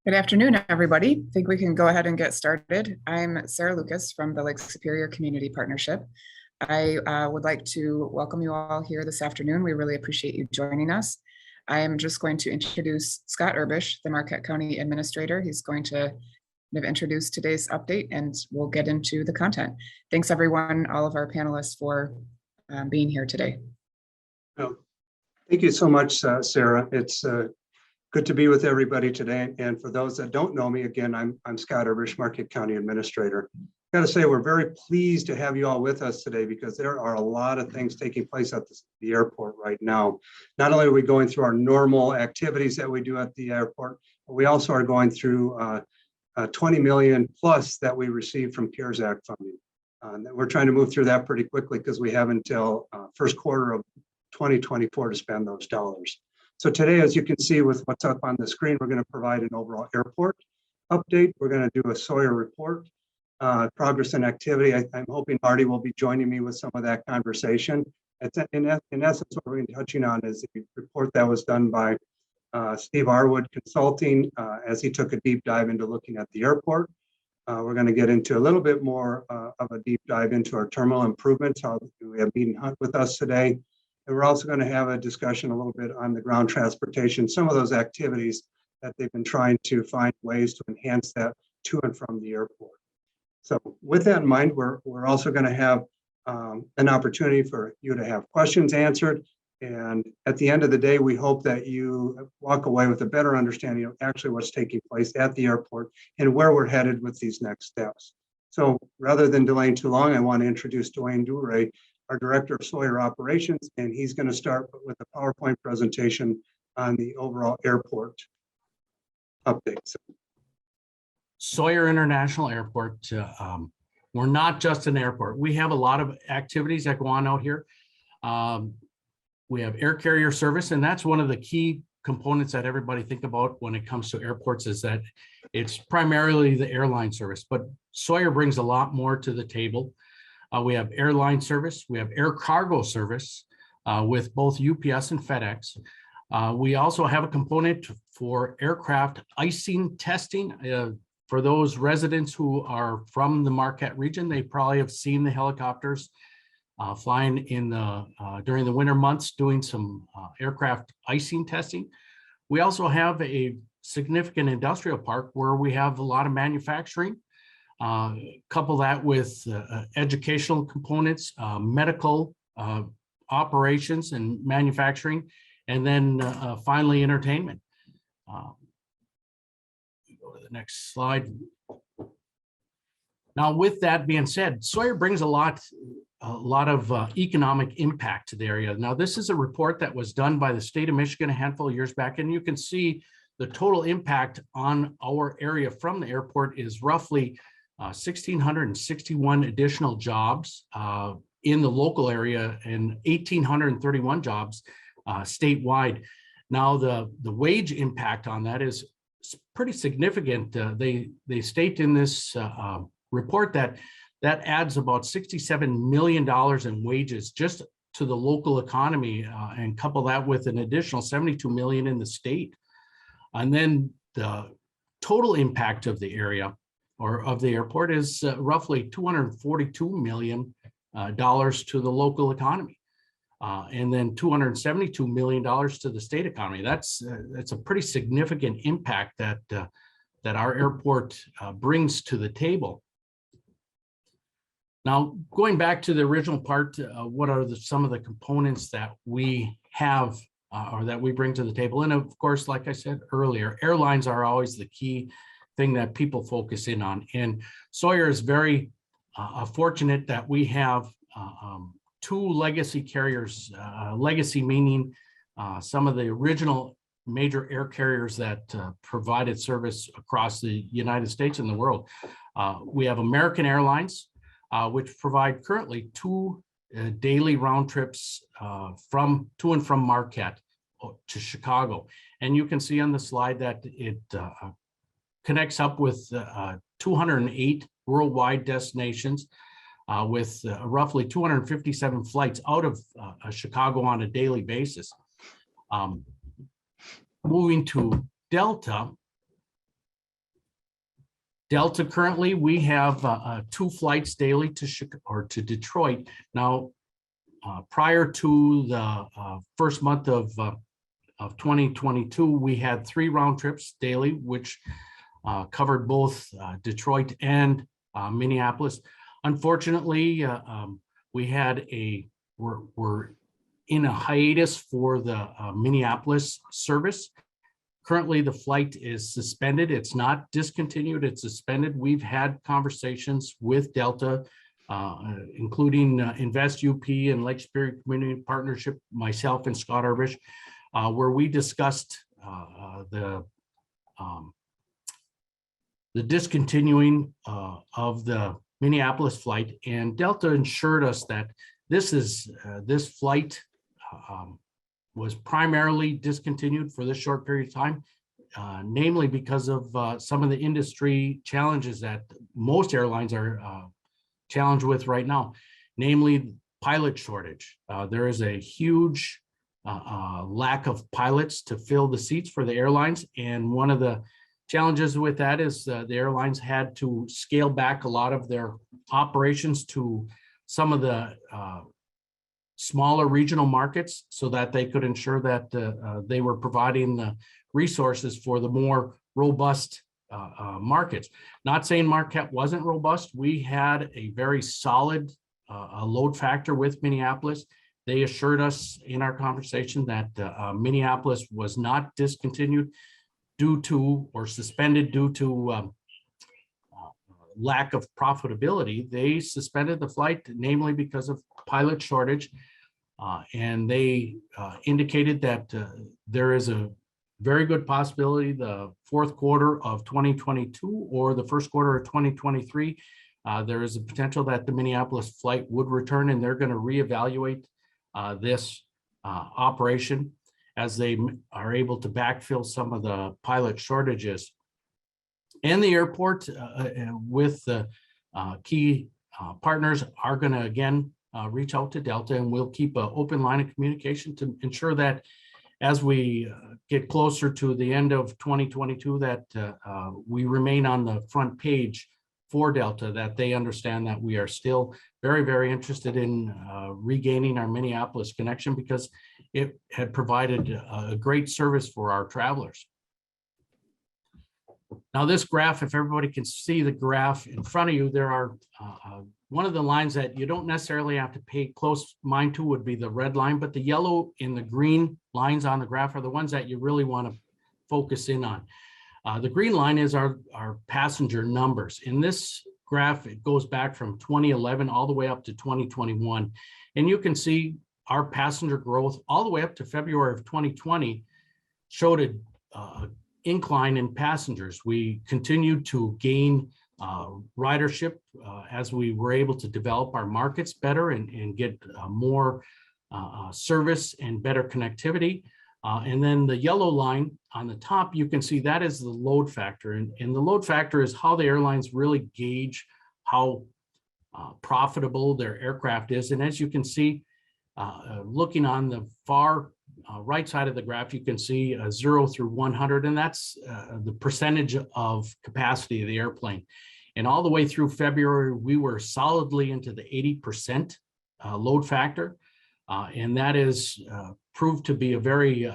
Good afternoon, everybody. I think we can go ahead and get started. I'm Sarah Lucas from the Lake Superior Community Partnership. I would like to welcome you all here this afternoon. We really appreciate you joining us. I am just going to introduce Scott Urbish, the Marquette County Administrator. He's going to introduce today's update and we'll get into the content. Thanks everyone, all of our panelists for being here today. Well, thank you so much, Sarah. It's good to be with everybody today. And for those that don't know me, again, I'm Scott Urbish, Marquette County Administrator. I got to say, we're very pleased to have you all with us today because there are a lot of things taking place at the airport right now. Not only are we going through our normal activities that we do at the airport, but we also are going through 20 million plus that we received from CARES Act funding. We're trying to move through that pretty quickly because we have until first quarter of 2024 to spend those dollars. So today, as you can see with what's up on the screen, we're going to provide an overall airport update. We're going to do a Sawyer report, progress and activity. I'm hoping Marty will be joining me with some of that conversation. In essence, what we're going to be touching on is the report that was done by Steve Arwood Consulting as he took a deep dive into looking at the airport. We're going to get into a little bit more of a deep dive into our terminal improvements. We have Meeting Hunt with us today. And we're also going to have a discussion a little bit on the ground transportation, some of those activities that they've been trying to find ways to enhance that to and from the airport. So with that in mind, we're also going to have an opportunity for you to have questions answered. And at the end of the day, we hope that you walk away with a better understanding of actually what's taking place at the airport and where we're headed with these next steps. So rather than delaying too long, I want to introduce Dwayne Duray, our Director of Sawyer Operations, and he's going to start with a PowerPoint presentation on the overall airport updates. Sawyer International Airport, we're not just an airport. We have a lot of activities that go on out here. We have air carrier service, and that's one of the key components that everybody think about when it comes to airports is that it's primarily the airline service, but Sawyer brings a lot more to the table. We have airline service, we have air cargo service with both UPS and FedEx. We also have a component for aircraft icing testing. For those residents who are from the Marquette region, they probably have seen the helicopters flying in during the winter months doing some aircraft icing testing. We also have a significant industrial park where we have a lot of manufacturing. Couple that with educational components, medical operations and manufacturing, and then finally entertainment. Go to the next slide. Now, with that being said, Sawyer brings a lot of economic impact to the area. Now, this is a report that was done by the state of Michigan a handful of years back, and you can see the total impact on our area from the airport is roughly 1,661 additional jobs in the local area and 1,831 jobs statewide. Now, the wage impact on that is pretty significant. They state in this report that adds about $67 million in wages just to the local economy, and couple that with an additional $72 million in the state. And then the total impact of the area or of the airport is roughly $242 million to the local economy, and then $272 million to the state economy. That's a pretty significant impact that our airport brings to the table. Now, going back to the original part, what are some of the components that we have or that we bring to the table? And of course, like I said earlier, airlines are always the key thing that people focus in on. And Sawyer is very fortunate that we have two legacy carriers, legacy meaning some of the original major air carriers that provided service across the United States and the world. We have American Airlines, which provide currently two daily round trips to and from Marquette to Chicago. And you can see on the slide that it connects up with 208 worldwide destinations with roughly 257 flights out of Chicago on a daily basis. Moving to Delta, Delta currently, we have 2 flights daily to Chicago or to Detroit. Now, prior to the first month of 2022, we had 3 round trips daily, which covered both Detroit and Minneapolis. Unfortunately, we're in a hiatus for the Minneapolis service. Currently, the flight is suspended. It's not discontinued, it's suspended. We've had conversations with Delta, including Invest UP and Lake Superior Community Partnership, myself and Scott Arbish, where we discussed the discontinuing of the Minneapolis flight, and Delta assured us that this flight was primarily discontinued for this short period of time, namely because of some of the industry challenges that most airlines are challenged with right now, namely pilot shortage. There is a huge lack of pilots to fill the seats for the airlines, and one of the challenges with that is the airlines had to scale back a lot of their operations to some of the smaller regional markets so that they could ensure that they were providing the resources for the more robust markets. Not saying Marquette wasn't robust. We had a very solid load factor with Minneapolis. They assured us in our conversation that Minneapolis was not discontinued due to or suspended due to lack of profitability. They suspended the flight, namely because of pilot shortage. And they indicated that there is a very good possibility the fourth quarter of 2022 or the first quarter of 2023, there is a potential that the Minneapolis flight would return, and they're going to reevaluate this operation as they are able to backfill some of the pilot shortages. And the airport with the key partners are going to again reach out to Delta, and we'll keep an open line of communication to ensure that as we get closer to the end of 2022, that we remain on the front page for Delta, that they understand that we are still very, very interested in regaining our Minneapolis connection because it had provided a great service for our travelers. Now this graph, if everybody can see the graph in front of you, there are one of the lines that you don't necessarily have to pay close mind to would be the red line, but the yellow and the green lines on the graph are the ones that you really want to focus in on. The green line is our passenger numbers. In this graph, it goes back from 2011 all the way up to 2021. And you can see our passenger growth all the way up to February of 2020 showed an incline in passengers. We continued to gain ridership as we were able to develop our markets better and get more service and better connectivity. And then the yellow line on the top, you can see that is the load factor. And the load factor is how the airlines really gauge how profitable their aircraft is. And as you can see, looking on the far right side of the graph, you can see 0 through 100, and that's the percentage of capacity of the airplane. And all the way through February, we were solidly into the 80% load factor. And that is proved to be a very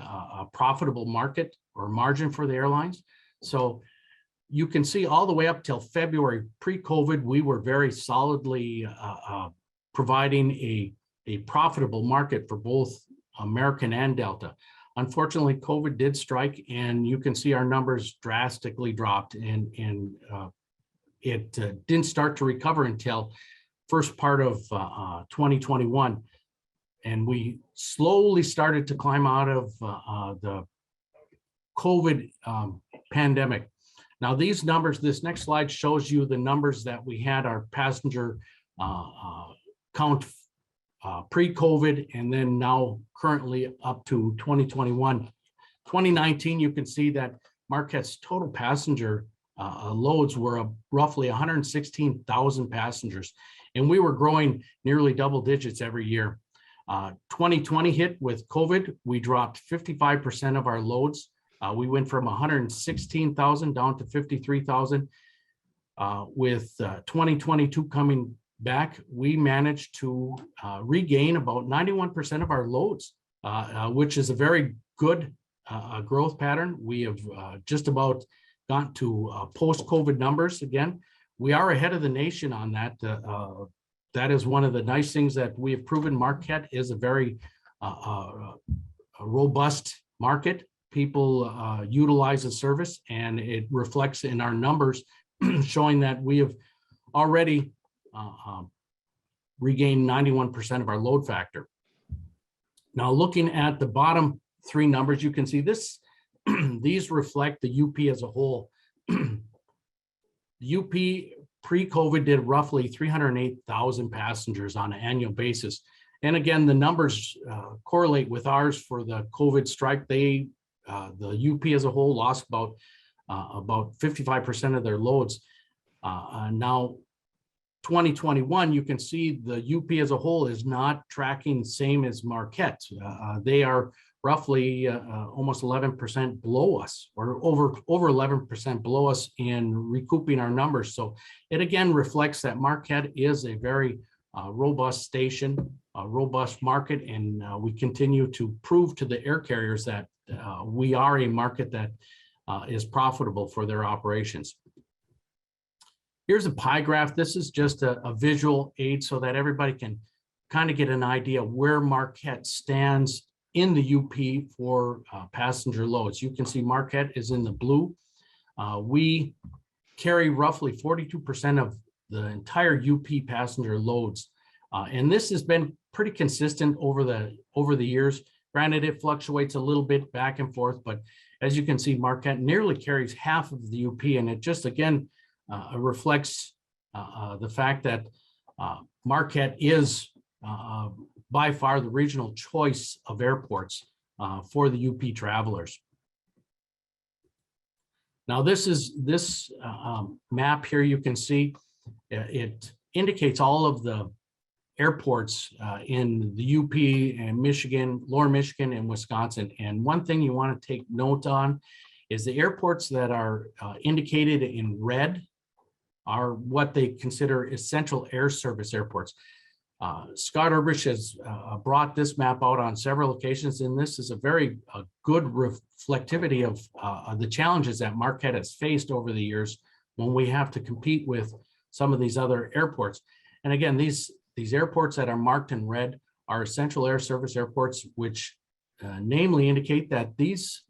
profitable market or margin for the airlines. So you can see all the way up till February pre-COVID, we were very solidly providing a profitable market for both American and Delta. Unfortunately, COVID did strike, and you can see our numbers drastically dropped, and it didn't start to recover until first part of 2021. And we slowly started to climb out of the COVID pandemic. Now these numbers, this next slide shows you the numbers that we had our passenger count pre-COVID, and then now currently up to 2021. 2019, you can see that Marquette's total passenger loads were roughly 116,000 passengers, and we were growing nearly double digits every year. 2020 hit with COVID, we dropped 55% of our loads. We went from 116,000 down to 53,000. With 2022 coming back, we managed to regain about 91% of our loads, which is a very good growth pattern. We have just about gotten to post-COVID numbers again. We are ahead of the nation on that. That is one of the nice things that we have proven. Marquette is a very a robust market. People utilize the service, and it reflects in our numbers showing that we have already regained 91% of our load factor. Now, looking at the bottom three numbers, you can see this. These reflect the UP as a whole. The UP pre-COVID did roughly 308,000 passengers on an annual basis. And again, the numbers correlate with ours for the COVID strike. The UP as a whole lost about 55% of their loads. Now, 2021, you can see the UP as a whole is not tracking the same as Marquette. They are roughly almost 11% below us, or over 11% below us in recouping our numbers. So it again reflects that Marquette is a very robust station, a robust market, and we continue to prove to the air carriers that we are a market that is profitable for their operations. Here's a pie graph. This is just a visual aid so that everybody can kind of get an idea where Marquette stands in the UP for passenger loads. You can see Marquette is in the blue. We carry roughly 42% of the entire UP passenger loads. And this has been pretty consistent over the years. Granted, it fluctuates a little bit back and forth, but as you can see, Marquette nearly carries half of the UP, and it just again reflects the fact that Marquette is by far the regional choice of airports for the UP travelers. Now, this map here, you can see it indicates all of the airports in the UP and Michigan, Lower Michigan and Wisconsin. And one thing you want to take note on is the airports that are indicated in red are what they consider essential air service airports. Scott Erbish has brought this map out on several occasions, and this is a very good reflectivity of the challenges that Marquette has faced over the years when we have to compete with some of these other airports. And again, these airports that are marked in red are essential air service airports, which namely indicate that these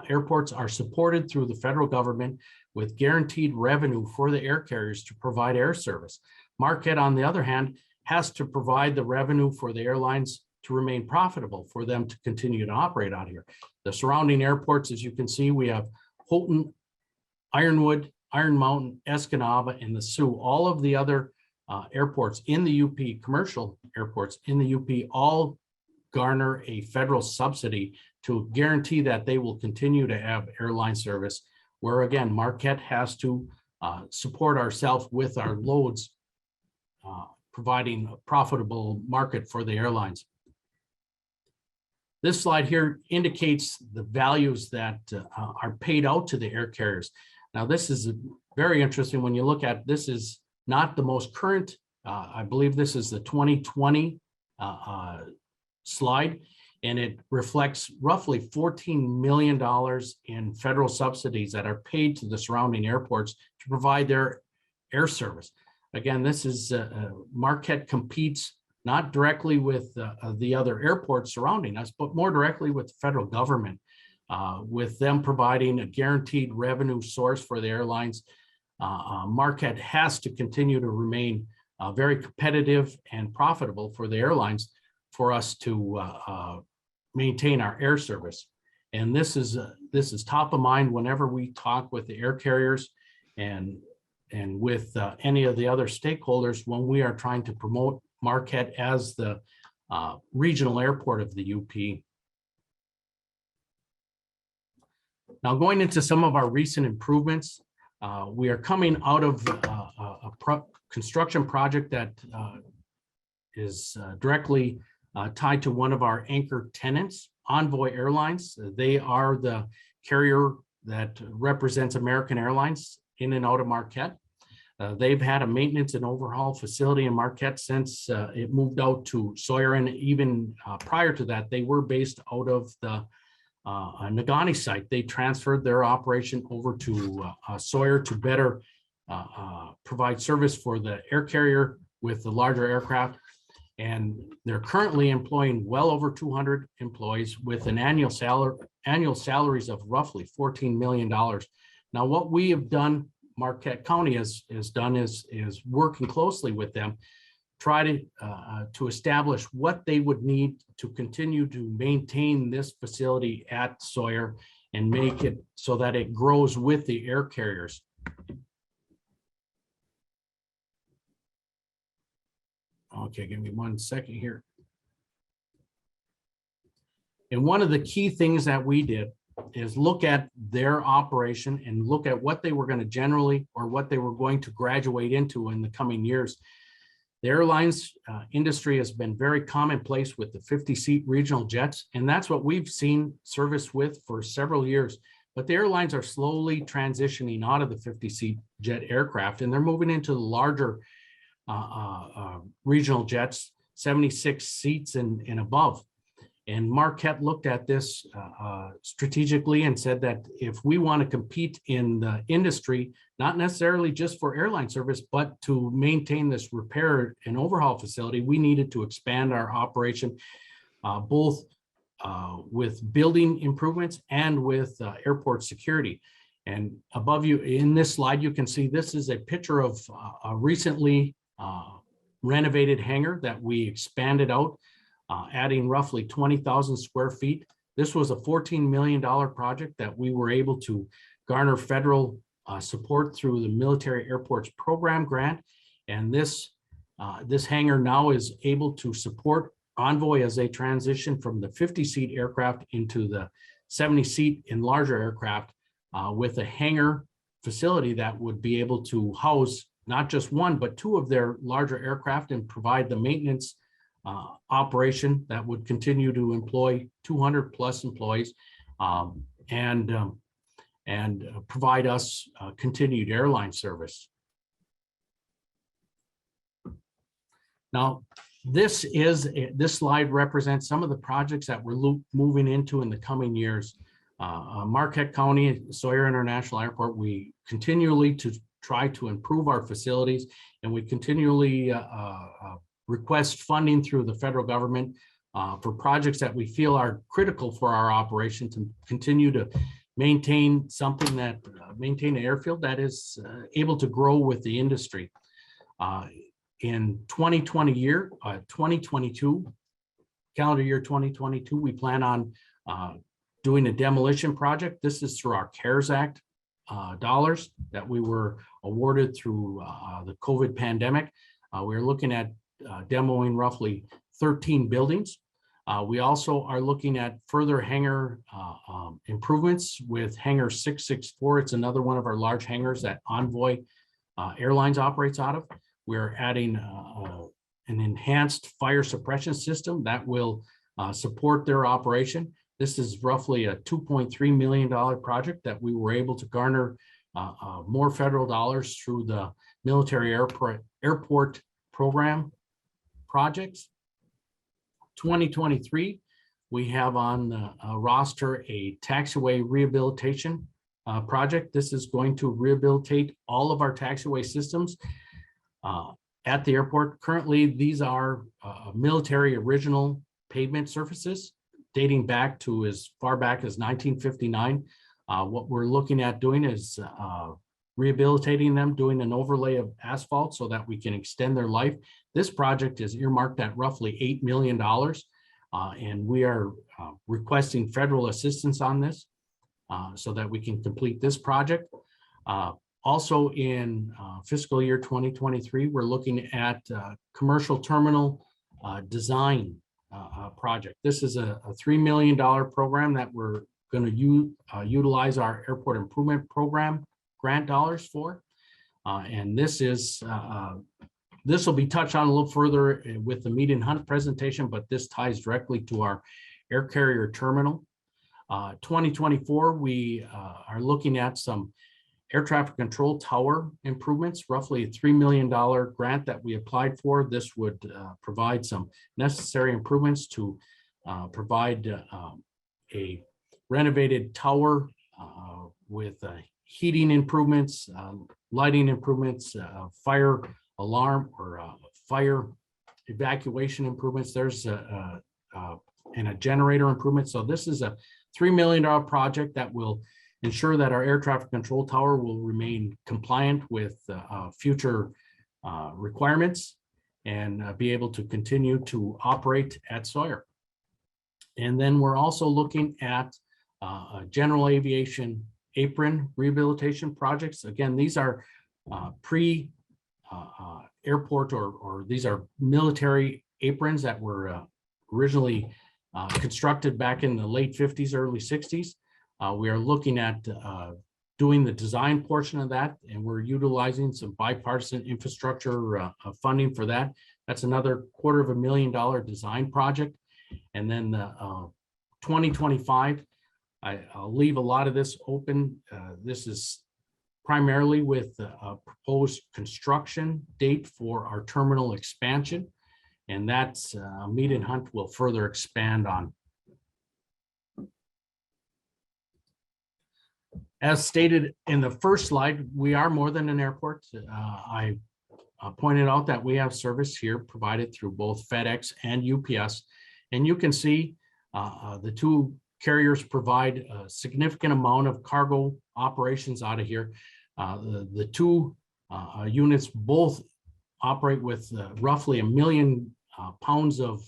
airports are supported through the federal government with guaranteed revenue for the air carriers to provide air service. Marquette, on the other hand, has to provide the revenue for the airlines to remain profitable for them to continue to operate out here. The surrounding airports, as you can see, we have Houghton, Ironwood, Iron Mountain, Escanaba, and the Sioux. All of the other airports in the UP, commercial airports in the UP, all garner a federal subsidy to guarantee that they will continue to have airline service, where again, Marquette has to support ourselves with our loads, providing a profitable market for the airlines. This slide here indicates the values that are paid out to the air carriers. Now, this is very interesting when you look at, this is not the most current, I believe this is the 2020 slide, and it reflects roughly $14 million in federal subsidies that are paid to the surrounding airports to provide their air service. Again, this is Marquette competes not directly with the other airports surrounding us, but more directly with the federal government, with them providing a guaranteed revenue source for the airlines. Marquette has to continue to remain very competitive and profitable for the airlines for us to maintain our air service. And this is top of mind whenever we talk with the air carriers and with any of the other stakeholders when we are trying to promote Marquette as the regional airport of the UP. Now, going into some of our recent improvements, we are coming out of a construction project that is directly tied to one of our anchor tenants, Envoy Airlines. They are the carrier that represents American Airlines in and out of Marquette. They've had a maintenance and overhaul facility in Marquette since it moved out to Sawyer, and even prior to that, they were based out of the Negaunee site. They transferred their operation over to Sawyer to better provide service for the air carrier with the larger aircraft. And they're currently employing well over 200 employees with an annual salaries of roughly $14 million. Now, what we have done, Marquette County has done is working closely with them, try to establish what they would need to continue to maintain this facility at Sawyer and make it so that it grows with the air carriers. Okay, give me 1 second here. And one of the key things that we did is look at their operation and look at what they were going to generally, or what they were going to graduate into in the coming years. The airlines industry has been very commonplace with the 50-seat regional jets, and that's what we've seen service with for several years. But the airlines are slowly transitioning out of the 50-seat jet aircraft, and they're moving into the larger regional jets, 76 seats and above. And Marquette looked at this strategically and said that if we want to compete in the industry, not necessarily just for airline service, but to maintain this repair and overhaul facility, we needed to expand our operation, both with building improvements and with airport security. And above you in this slide, you can see this is a picture of a recently renovated hangar that we expanded out, adding roughly 20,000 square feet. This was a $14 million project that we were able to garner federal support through the Military Airports Program grant. And this hangar now is able to support Envoy as they transition from the 50-seat aircraft into the 70-seat and larger aircraft, with a hangar facility that would be able to house not just one, but two of their larger aircraft and provide the maintenance operation that would continue to employ 200 plus employees, and provide us continued airline service. Now, this slide represents some of the projects that we're moving into in the coming years. Marquette County, Sawyer International Airport, we continually to try to improve our facilities, and we continually request funding through the federal government for projects that we feel are critical for our operation to continue to maintain something that maintain an airfield that is able to grow with the industry. In 2022, calendar year 2022, we plan on doing a demolition project. This is through our CARES Act dollars that we were awarded through the COVID pandemic. We're looking at demoing roughly 13 buildings. We also are looking at further hangar improvements with hangar 664. It's another one of our large hangars that Envoy Airlines operates out of. We're adding an enhanced fire suppression system that will support their operation. This is roughly a $2.3 million project that we were able to garner more federal dollars through the Military Airport Program projects. 2023, we have on the roster a taxiway rehabilitation project. This is going to rehabilitate all of our taxiway systems at the airport. Currently, these are military original pavement surfaces dating back to as far back as 1959. What we're looking at doing is rehabilitating them, doing an overlay of asphalt so that we can extend their life. This project is earmarked at roughly $8 million, and we are requesting federal assistance on this so that we can complete this project. Also in fiscal year 2023, we're looking at commercial terminal design project. This is a $3 million program that we're going to utilize our airport improvement program grant dollars for. And this will be touched on a little further with the meet and hunt presentation, but this ties directly to our air carrier terminal. 2024, we are looking at some air traffic control tower improvements, roughly a $3 million grant that we applied for. This would provide some necessary improvements to provide a renovated tower with heating improvements, lighting improvements, fire alarm or fire evacuation improvements. There's and a generator improvement. So this is a $3 million project that will ensure that our air traffic control tower will remain compliant with future requirements and be able to continue to operate at Sawyer. And then we're also looking at general aviation apron rehabilitation projects. Again, these are pre-airport or these are military aprons that were originally constructed back in the late 50s, early 60s. We are looking at doing the design portion of that, and we're utilizing some bipartisan infrastructure funding for that. That's another $250,000 design project. And then 2025, I'll leave a lot of this open. This is primarily with a proposed construction date for our terminal expansion. And that's Mead and Hunt will further expand on. As stated in the first slide, we are more than an airport. I pointed out that we have service here provided through both FedEx and UPS. And you can see the two carriers provide a significant amount of cargo operations out of here. The two units both operate with roughly 1 million pounds of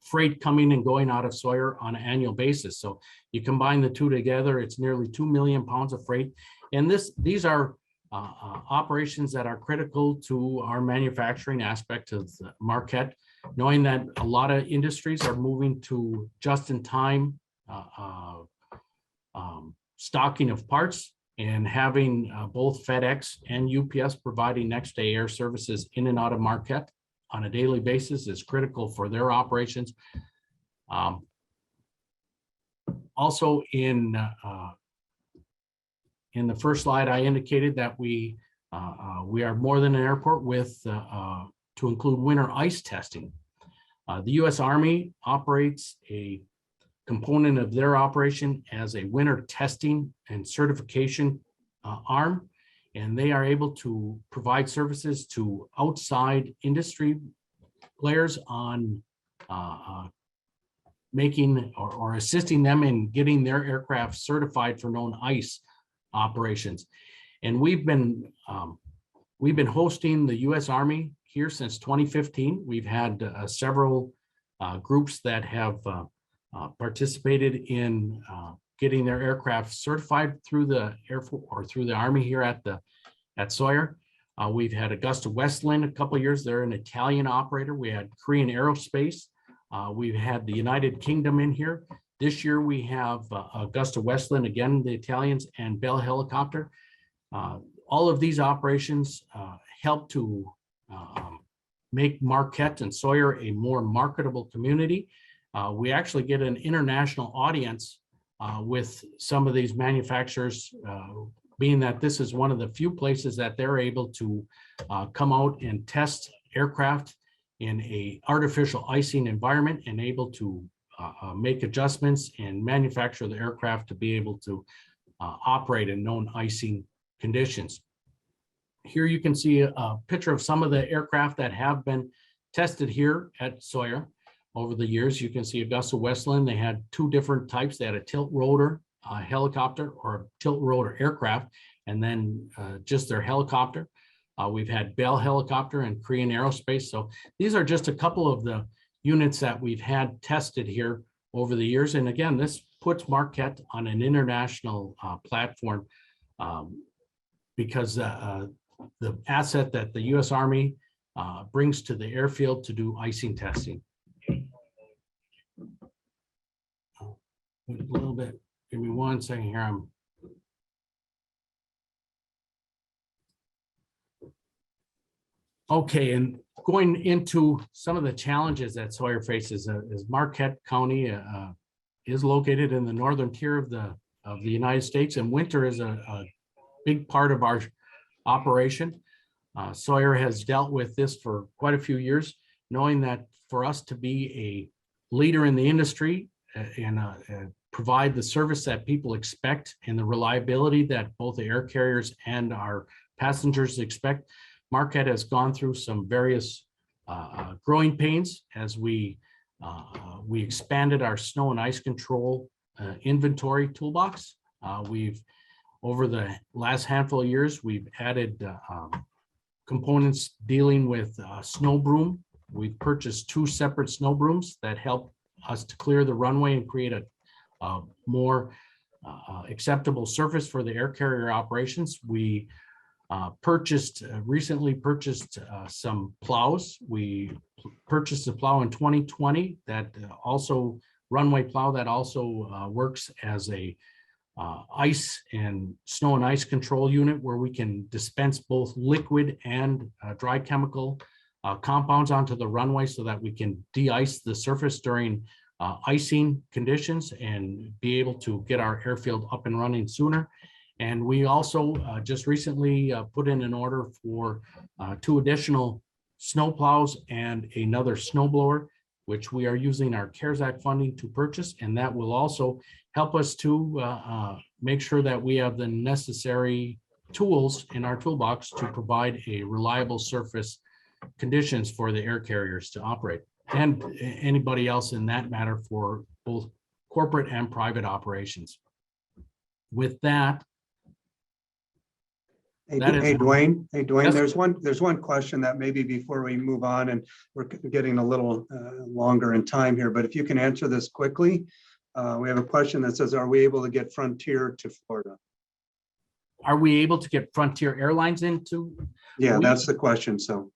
freight coming and going out of Sawyer on an annual basis. So you combine the two together, it's nearly 2 million pounds of freight. And these are operations that are critical to our manufacturing aspect of Marquette, knowing that a lot of industries are moving to just-in-time stocking of parts, and having both FedEx and UPS providing next-day air services in and out of Marquette on a daily basis is critical for their operations. Also in the first slide, I indicated that we are more than an airport with to include winter ice testing. The U.S. Army operates a component of their operation as a winter testing and certification arm, and they are able to provide services to outside industry players on making or assisting them in getting their aircraft certified for known ice operations. And we've been hosting the U.S. Army here since 2015. We've had several groups that have participated in getting their aircraft certified through the Air Force or through the Army here at Sawyer. We've had Augusta Westland a couple of years. They're an Italian operator. We had Korean Aerospace. We've had the United Kingdom in here. This year we have Augusta Westland, again, the Italians, and Bell Helicopter. All of these operations help to make Marquette and Sawyer a more marketable community. We actually get an international audience with some of these manufacturers, being that this is one of the few places that they're able to come out and test aircraft in a artificial icing environment and able to make adjustments and manufacture the aircraft to be able to operate in known icing conditions. Here you can see a picture of some of the aircraft that have been tested here at Sawyer over the years. You can see Augusta Westland. They had two different types. They had a tilt rotor helicopter or a tilt rotor aircraft, and then just their helicopter. We've had Bell Helicopter and Korean Aerospace. So these are just a couple of the units that we've had tested here over the years. And again, this puts Marquette on an international platform because the asset that the U.S. Army brings to the airfield to do icing testing. A little bit, give me 1 second here. Okay, and going into some of the challenges that Sawyer faces, is Marquette County is located in the northern tier of the United States, and winter is a big part of our operation. Sawyer has dealt with this for quite a few years, knowing that for us to be a leader in the industry and provide the service that people expect and the reliability that both the air carriers and our passengers expect, Marquette has gone through some various growing pains as we expanded our snow and ice control inventory toolbox. Over the last handful of years, we've added components dealing with snow broom. We've purchased 2 separate snow brooms that help us to clear the runway and create a more acceptable surface for the air carrier operations. We recently purchased some plows. We purchased a plow in 2020 that also runway plow that also works as a ice and snow and ice control unit where we can dispense both liquid and dry chemical compounds onto the runway so that we can de-ice the surface during icing conditions and be able to get our airfield up and running sooner. And we also just recently put in an order for 2 additional snow plows and another snow blower, which we are using our CARES Act funding to purchase. And that will also help us to make sure that we have the necessary tools in our toolbox to provide a reliable surface conditions for the air carriers to operate, and anybody else in that matter for both corporate and private operations. With that. Hey, Dwayne, Yes. there's one question that maybe before we move on, and we're getting a little longer in time here, but if you can answer this quickly. We have a question that says, are we able to get Frontier to Florida? Are we able to get Frontier Airlines into? Yeah, that's the question. So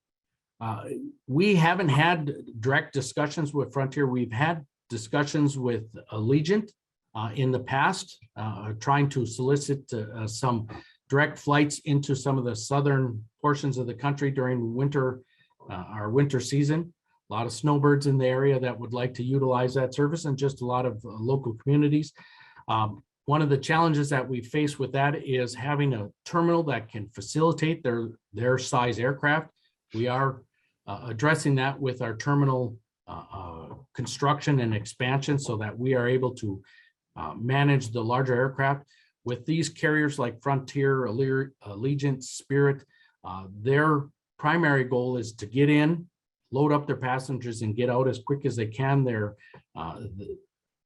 we haven't had direct discussions with Frontier. We've had discussions with Allegiant in the past, trying to solicit some direct flights into some of the southern portions of the country during winter, our winter season. A lot of snowbirds in the area that would like to utilize that service, and just a lot of local communities. One of the challenges that we face with that is having a terminal that can facilitate their size aircraft. We are addressing that with our terminal construction and expansion so that we are able to manage the larger aircraft. With these carriers like Frontier, Allegiant, Spirit, their primary goal is to get in, load up their passengers, and get out as quick as they can. They're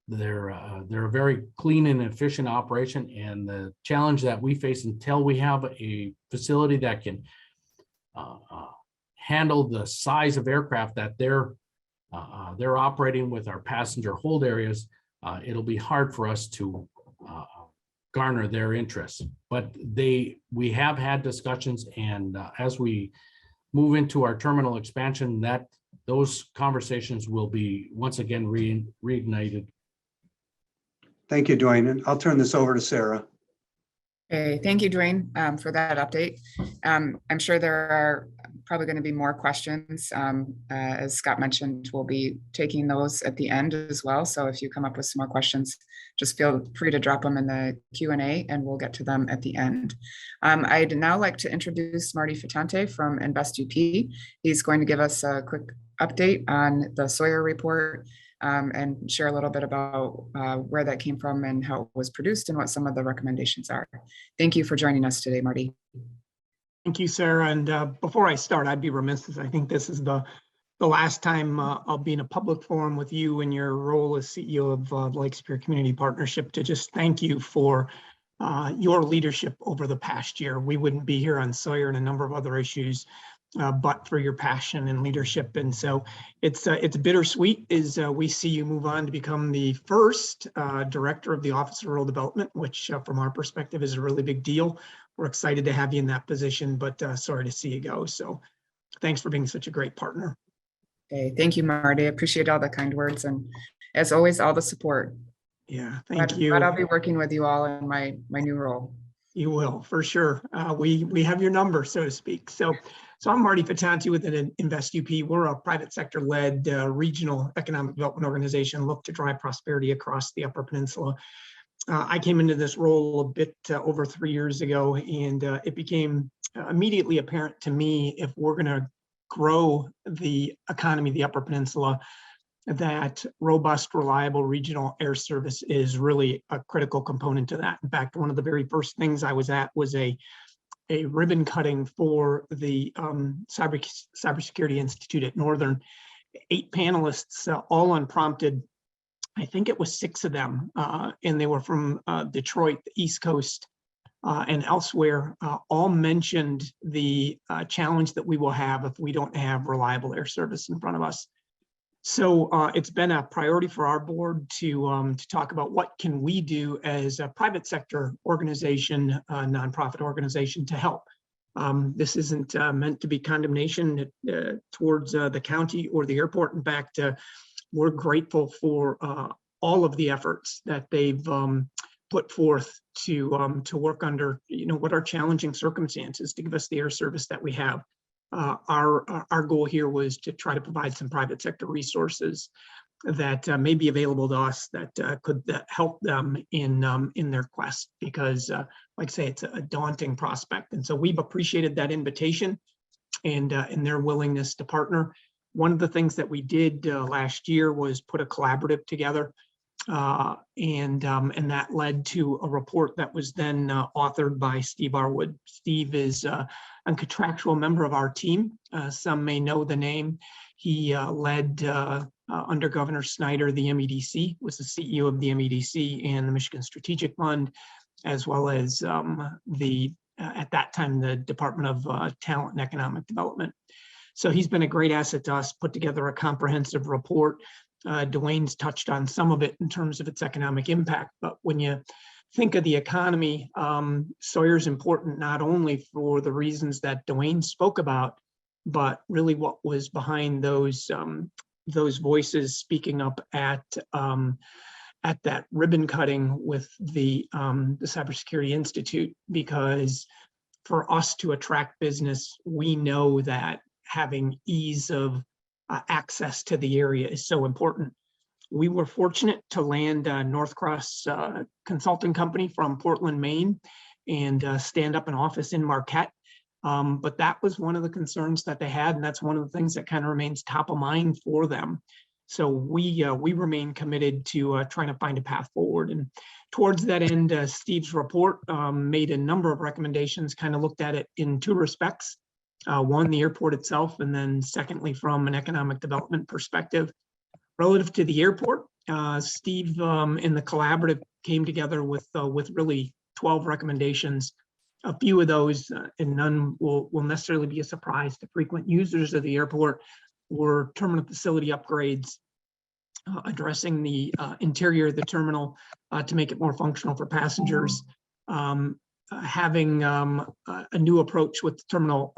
a very clean and efficient operation, and the challenge that we face until we have a facility that can handle the size of aircraft that they're operating with our passenger hold areas, it'll be hard for us to garner their interest. But we have had discussions, and as we move into our terminal expansion, those conversations will be once again reignited. thank you, Dwayne. And I'll turn this over to Sarah. Okay, thank you, Dwayne, for that update. I'm sure there are probably going to be more questions. As Scott mentioned, we'll be taking those at the end as well. So if you come up with some more questions, just feel free to drop them in the Q&A and we'll get to them at the end. I'd now like to introduce Marty Fatante from InvestUP. He's going to give us a quick update on the Sawyer report and share a little bit about where that came from and how it was produced and what some of the recommendations are. Thank you for joining us today, Marty. Thank you, Sarah. And before I start, I'd be remiss, as I think this is the last time I'll be in a public forum with you in your role as CEO of Lake Superior Community Partnership, to just thank you for your leadership over the past year. We wouldn't be here on Sawyer and a number of other issues but for your passion and leadership. And so it's bittersweet as we see you move on to become the first director of the Office of Rural Development, which from our perspective is a really big deal. We're excited to have you in that position, but sorry to see you go. So thanks for being such a great partner. Okay, thank you, Marty. I appreciate all the kind words and, as always, all the support. Yeah, thank you. But I'll be working with you all in my new role. You will, for sure. We have your number, so to speak. So I'm Marty Fatante with InvestUP. We're a private sector-led regional economic development organization, look to drive prosperity across the Upper Peninsula. I came into this role a bit over 3 years ago, and it became immediately apparent to me, if we're going to grow the economy of the Upper Peninsula, that robust, reliable regional air service is really a critical component to that. In fact, one of the very first things I was at was a ribbon cutting for the Cybersecurity Institute at Northern. 8 panelists, all unprompted. I think it was 6 of them, and they were from Detroit, the East Coast, and elsewhere, all mentioned the challenge that we will have if we don't have reliable air service in front of us. So it's been a priority for our board to talk about what can we do as a private sector organization, nonprofit organization, to help. This isn't meant to be condemnation towards the county or the airport. In fact, we're grateful for all of the efforts that they've put forth to work under, what are challenging circumstances to give us the air service that we have. Our goal here was to try to provide some private sector resources that may be available to us that could help them in their quest, because like I say, it's a daunting prospect. And so we've appreciated that invitation and their willingness to partner. One of the things that we did last year was put a collaborative together, and that led to a report that was then authored by Steve Arwood. Steve is a contractual member of our team. Some may know the name. He led under Governor Snyder the MEDC, was the CEO of the MEDC and the Michigan Strategic Fund, as well as at that time the Department of Talent and Economic Development. So he's been a great asset to us, put together a comprehensive report. Dwayne's touched on some of it in terms of its economic impact, but when you think of the economy, Sawyer's important not only for the reasons that Dwayne spoke about, but really what was behind those voices speaking up at that ribbon cutting with the Cybersecurity Institute. Because for us to attract business, we know that having ease of access to the area is so important. We were fortunate to land North Cross Consulting Company from Portland, Maine, and stand up an office in Marquette. But that was one of the concerns that they had, and that's one of the things that kind of remains top of mind for them. So we remain committed to trying to find a path forward. And towards that end, Steve's report made a number of recommendations, kind of looked at it in 2 respects. One, the airport itself, and then secondly, from an economic development perspective. Relative to the airport, Steve in the collaborative came together with really 12 recommendations. A few of those, and none will necessarily be a surprise to frequent users of the airport, were terminal facility upgrades, addressing the interior of the terminal to make it more functional for passengers, having a new approach with the terminal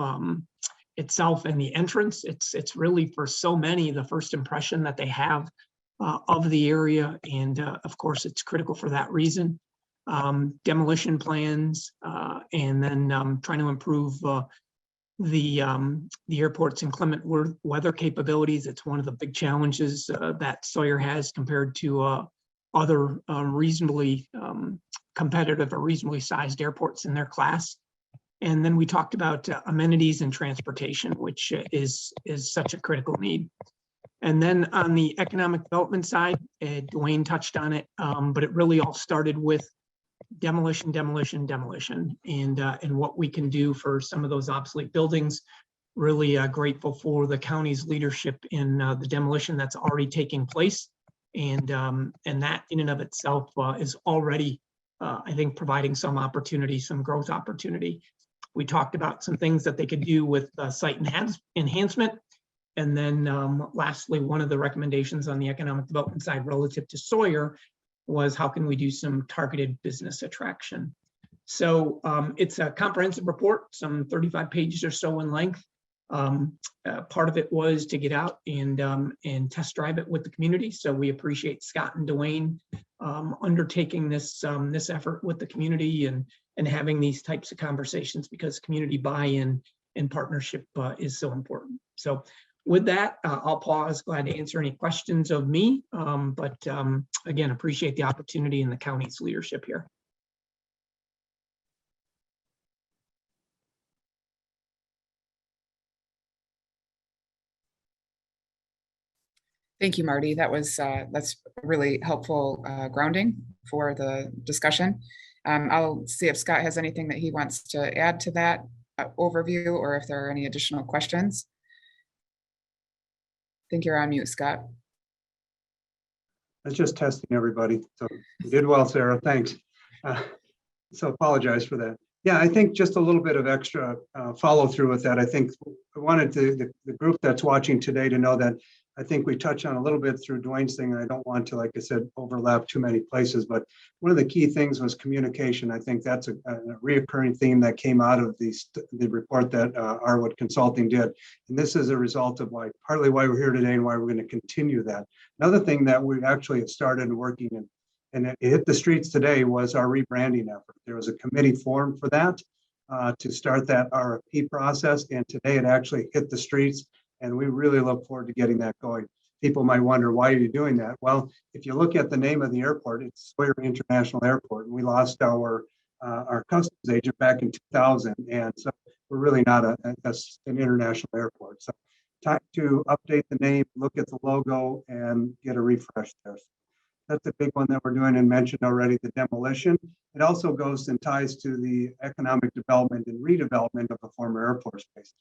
itself and the entrance. It's really, for so many, the first impression that they have of the area, and of course it's critical for that reason. Demolition plans, and then trying to improve the airport's inclement weather capabilities. It's one of the big challenges that Sawyer has compared to other reasonably competitive or reasonably sized airports in their class. And then we talked about amenities and transportation, which is such a critical need. And then on the economic development side, Dwayne touched on it, but it really all started with demolition, and what we can do for some of those obsolete buildings. Really grateful for the county's leadership in the demolition that's already taking place, and that in and of itself is already, I think, providing some opportunity, some growth opportunity. We talked about some things that they could do with site enhancement. And then lastly, one of the recommendations on the economic development side relative to Sawyer was how can we do some targeted business attraction. So it's a comprehensive report, some 35 pages or so in length. Part of it was to get out and test drive it with the community. So we appreciate Scott and Dwayne undertaking this effort with the community and having these types of conversations, because community buy-in and partnership is so important. So with that, I'll pause, glad to answer any questions of me. Again, appreciate the opportunity and the county's leadership here. Thank you, Marty. That's really helpful grounding for the discussion. I'll see if Scott has anything that he wants to add to that overview, or if there are any additional questions. I think you're on mute, Scott. I was just testing everybody. So you did well, Sarah. Thanks. So apologize for that. Yeah, I think just a little bit of extra follow through with that. I think I wanted the group that's watching today to know that I think we touched on a little bit through Dwayne's thing, and I don't want to, like I said, overlap too many places, but one of the key things was communication. I think that's a reoccurring theme that came out of the report that Arwood Consulting did. And this is a result of partly why we're here today and why we're going to continue that. Another thing that we've actually started working in, and it hit the streets today, was our rebranding effort. There was a committee formed for that to start that RFP process, and today it actually hit the streets. And we really look forward to getting that going. People might wonder, why are you doing that? Well, if you look at the name of the airport, it's Sawyer International Airport. And we lost our customs agent back in 2000. And so we're really not an international airport. So time to update the name, look at the logo, and get a refresh there. That's a big one that we're doing, and mentioned already, the demolition. It also goes and ties to the economic development and redevelopment of the former airport space.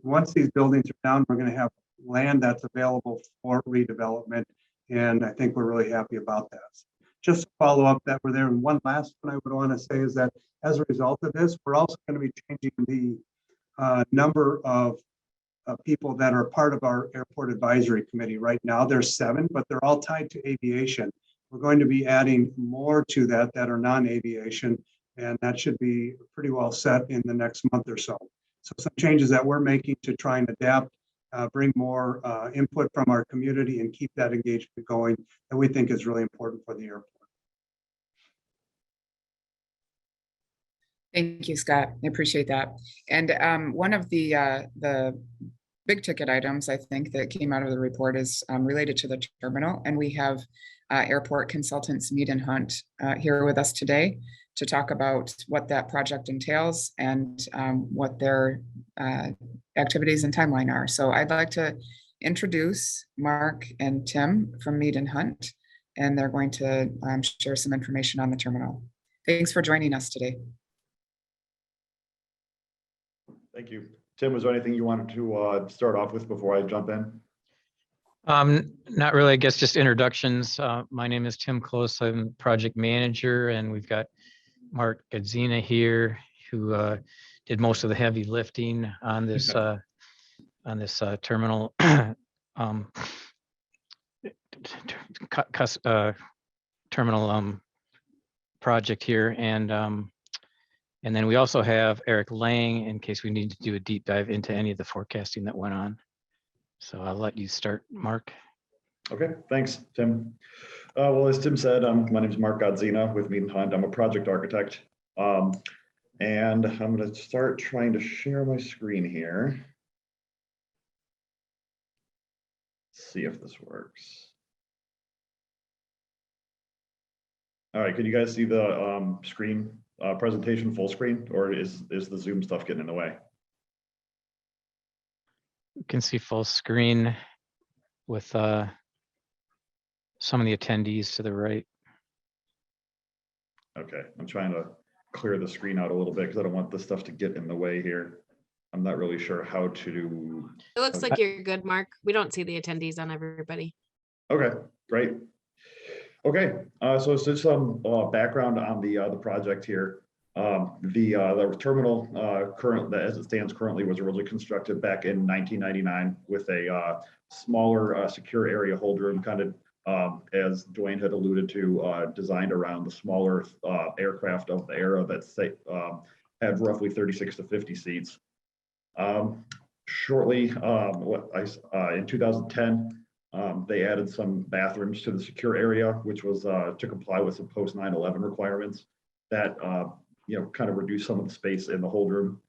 Once these buildings are down, we're going to have land that's available for redevelopment, and I think we're really happy about that. Just to follow up that we're there. And one last one I would want to say is that as a result of this, we're also going to be changing the number of people that are part of our airport advisory committee. Right now there's 7, but they're all tied to aviation. We're going to be adding more to that are non-aviation, and that should be pretty well set in the next month or so. So some changes that we're making to try and adapt, bring more input from our community and keep that engagement going, that we think is really important for the airport. Thank you, Scott. I appreciate that. And one of the big ticket items, I think, that came out of the report is related to the terminal. And we have airport consultants Mead and Hunt here with us today to talk about what that project entails and what their activities and timeline are. So I'd like to introduce Mark and Tim from Mead and Hunt, and they're going to share some information on the terminal. Thanks for joining us today. Thank you. Tim, was there anything you wanted to start off with before I jump in? Not really, I guess just introductions. My name is Tim Close. I'm project manager, and we've got Mark Gadzina here, who did most of the heavy lifting on this terminal terminal project here, and then we also have Eric Lang in case we need to do a deep dive into any of the forecasting that went on. So I'll let you start, Mark. Okay, thanks, Tim. Well, as Tim said, my name is Mark Gadzina with Mead and Hunt. I'm a project architect. And I'm going to start trying to share my screen here. Let's see if this works. All right, can you guys see the screen presentation full screen, or is the Zoom stuff getting in the way? You can see full screen with some of the attendees to the right. Okay, I'm trying to clear the screen out a little bit because I don't want this stuff to get in the way here. I'm not really sure how to. It looks like you're good, Mark. We don't see the attendees on everybody. Okay, great. Okay, so just some background on the project here. The terminal current, as it stands currently, was originally constructed back in 1999 with a smaller secure area hold room, kind of as Dwayne had alluded to, designed around the smaller aircraft of the era that had roughly 36 to 50 seats. Shortly, in 2010, they added some bathrooms to the secure area, which was to comply with some post 9/11 requirements that kind of reduced some of the space in the hold room.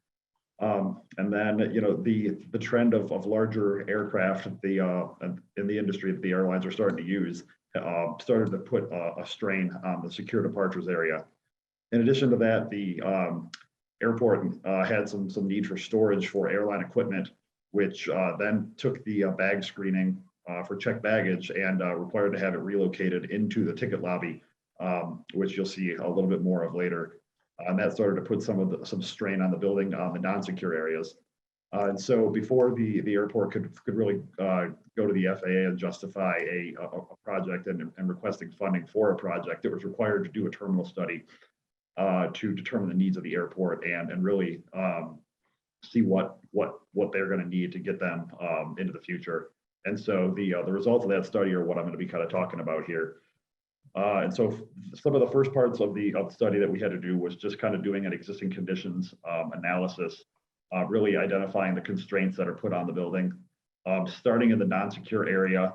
And then, the trend of larger aircraft, in the industry that the airlines are starting to use, started to put a strain on the secure departures area. In addition to that, the airport had some need for storage for airline equipment, which then took the bag screening for checked baggage and required to have it relocated into the ticket lobby, which you'll see a little bit more of later. And that started to put some strain on the building on the non-secure areas. And so before the airport could really go to the FAA and justify a project and requesting funding for a project, it was required to do a terminal study to determine the needs of the airport and really see what they're going to need to get them into the future. And so the results of that study are what I'm going to be kind of talking about here. And so some of the first parts of the study that we had to do was just kind of doing an existing conditions analysis, really identifying the constraints that are put on the building. Starting in the non-secure area,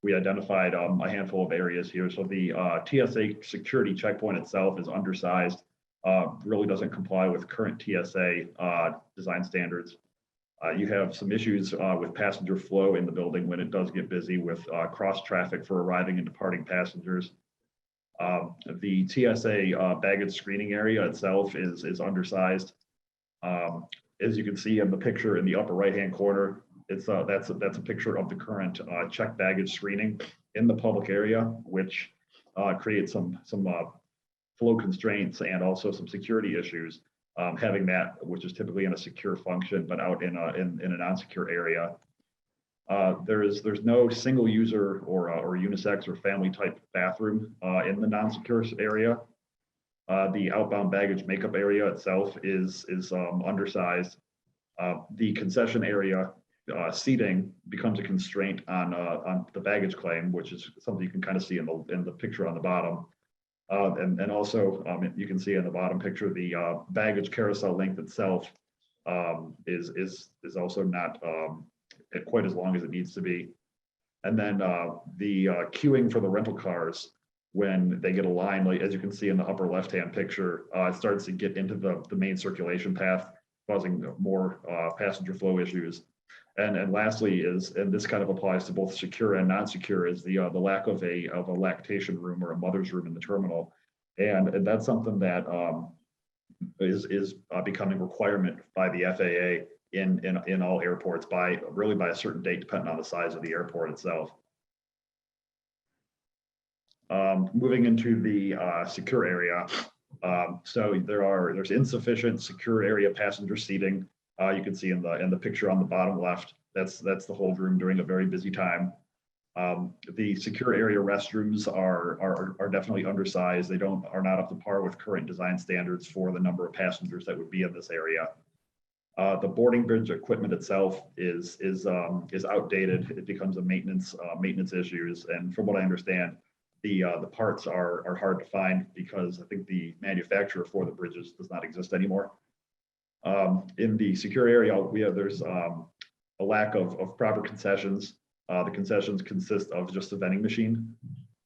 we identified a handful of areas here. So the TSA security checkpoint itself is undersized, really doesn't comply with current TSA design standards. You have some issues with passenger flow in the building when it does get busy with cross traffic for arriving and departing passengers. The TSA baggage screening area itself is undersized. As you can see in the picture in the upper right-hand corner, that's a picture of the current checked baggage screening in the public area, which creates some flow constraints and also some security issues. Having that, which is typically in a secure function, but out in a non-secure area. There's no single user or unisex or family type bathroom in the non-secure area. The outbound baggage makeup area itself is undersized. The concession area seating becomes a constraint on the baggage claim, which is something you can kind of see in the picture on the bottom. And also, you can see in the bottom picture, the baggage carousel length itself is also not quite as long as it needs to be. And then the queuing for the rental cars, when they get a line, like as you can see in the upper left-hand picture, it starts to get into the main circulation path, causing more passenger flow issues. And lastly and this kind of applies to both secure and non-secure, is the lack of a lactation room or a mother's room in the terminal. And that's something that is becoming a requirement by the FAA in all airports by a certain date, depending on the size of the airport itself. Moving into the secure area. So there's insufficient secure area passenger seating. You can see in the picture on the bottom left, that's the hold room during a very busy time. The secure area restrooms are definitely undersized. They are not up to par with current design standards for the number of passengers that would be in this area. The boarding bridge equipment itself is outdated. It becomes a maintenance issues, and from what I understand, the parts are hard to find because I think the manufacturer for the bridges does not exist anymore. In the secure area, there's a lack of proper concessions. The concessions consist of just a vending machine.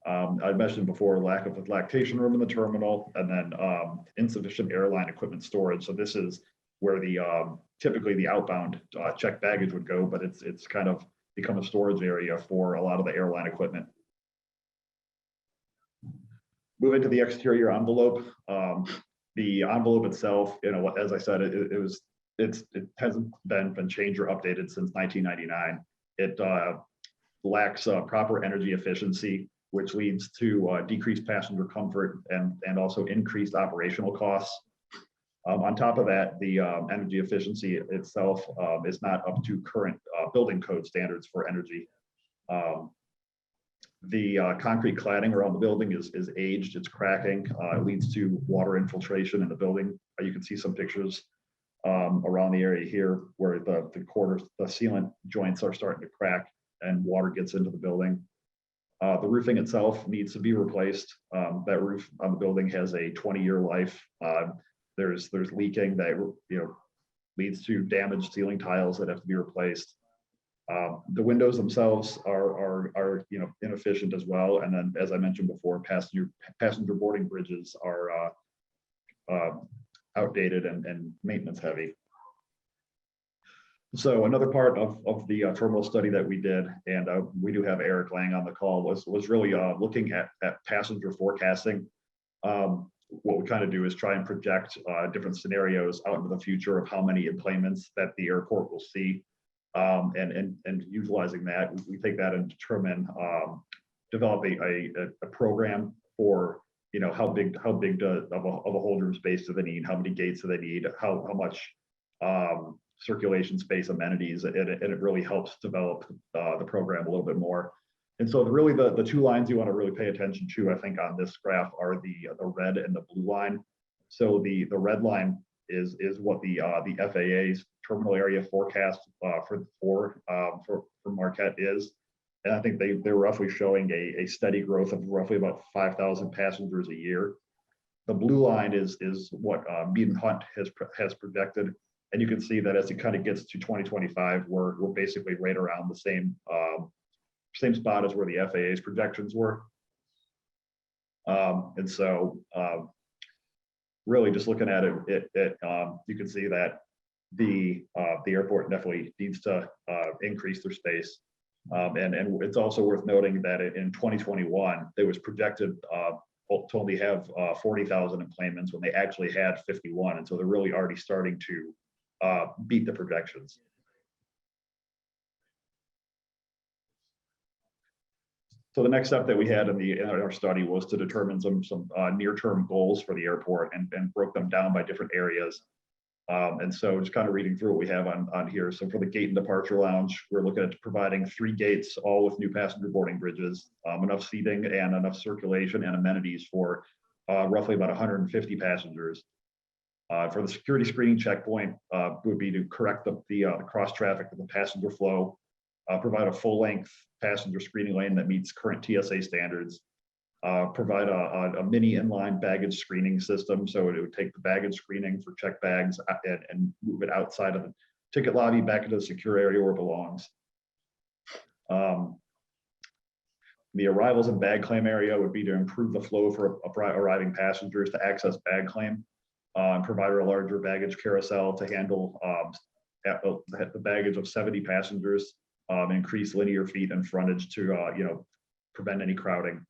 I mentioned before, lack of a lactation room in the terminal, and then insufficient airline equipment storage. So this is where typically the outbound checked baggage would go, but it's kind of become a storage area for a lot of the airline equipment. Moving to the exterior envelope. The envelope itself, as I said, it hasn't been changed or updated since 1999. It lacks proper energy efficiency, which leads to decreased passenger comfort and also increased operational costs. On top of that, the energy efficiency itself is not up to current building code standards for energy. The concrete cladding around the building is aged, it's cracking. It leads to water infiltration in the building. You can see some pictures around the area here where the sealant joints are starting to crack and water gets into the building. The roofing itself needs to be replaced. That roof on the building has a 20-year life. There's leaking that leads to damaged ceiling tiles that have to be replaced. The windows themselves are inefficient as well. And then, as I mentioned before, passenger boarding bridges are outdated and maintenance heavy. So another part of the terminal study that we did, and we do have Eric Lang on the call, was really looking at passenger forecasting. What we kind of do is try and project different scenarios out into the future of how many enplanements that the airport will see. And utilizing that, we take that and determine, develop a program for, you know, how big of a hold room space do they need, how many gates do they need, how much circulation space, amenities, and it really helps develop the program a little bit more. And so really the two lines you want to really pay attention to, I think, on this graph are the red and the blue line. So the red line is what the FAA's terminal area forecast for Marquette is. And I think they're roughly showing a steady growth of roughly about 5,000 passengers a year. The blue line is what Mead and Hunt has projected. And you can see that as it kind of gets to 2025, we're basically right around the same spot as where the FAA's projections were. And so really just looking at it, you can see that the airport definitely needs to increase their space. And it's also worth noting that in 2021, it was projected to only have 40,000 enplanements when they actually had 51. And so they're really already starting to beat the projections. So the next step that we had in our study was to determine some near-term goals for the airport and broke them down by different areas. And so just kind of reading through what we have on here. So for the gate and departure lounge, we're looking at providing 3 gates, all with new passenger boarding bridges, enough seating and enough circulation and amenities for roughly about 150 passengers. For the security screening checkpoint would be to correct the cross traffic of the passenger flow, provide a full-length passenger screening lane that meets current TSA standards, provide a mini inline baggage screening system. So it would take the baggage screening for checked bags and move it outside of the ticket lobby back into the secure area where it belongs. The arrivals and bag claim area would be to improve the flow for arriving passengers to access bag claim, provide a larger baggage carousel to handle the baggage of 70 passengers, increase linear feet and frontage to prevent any crowding.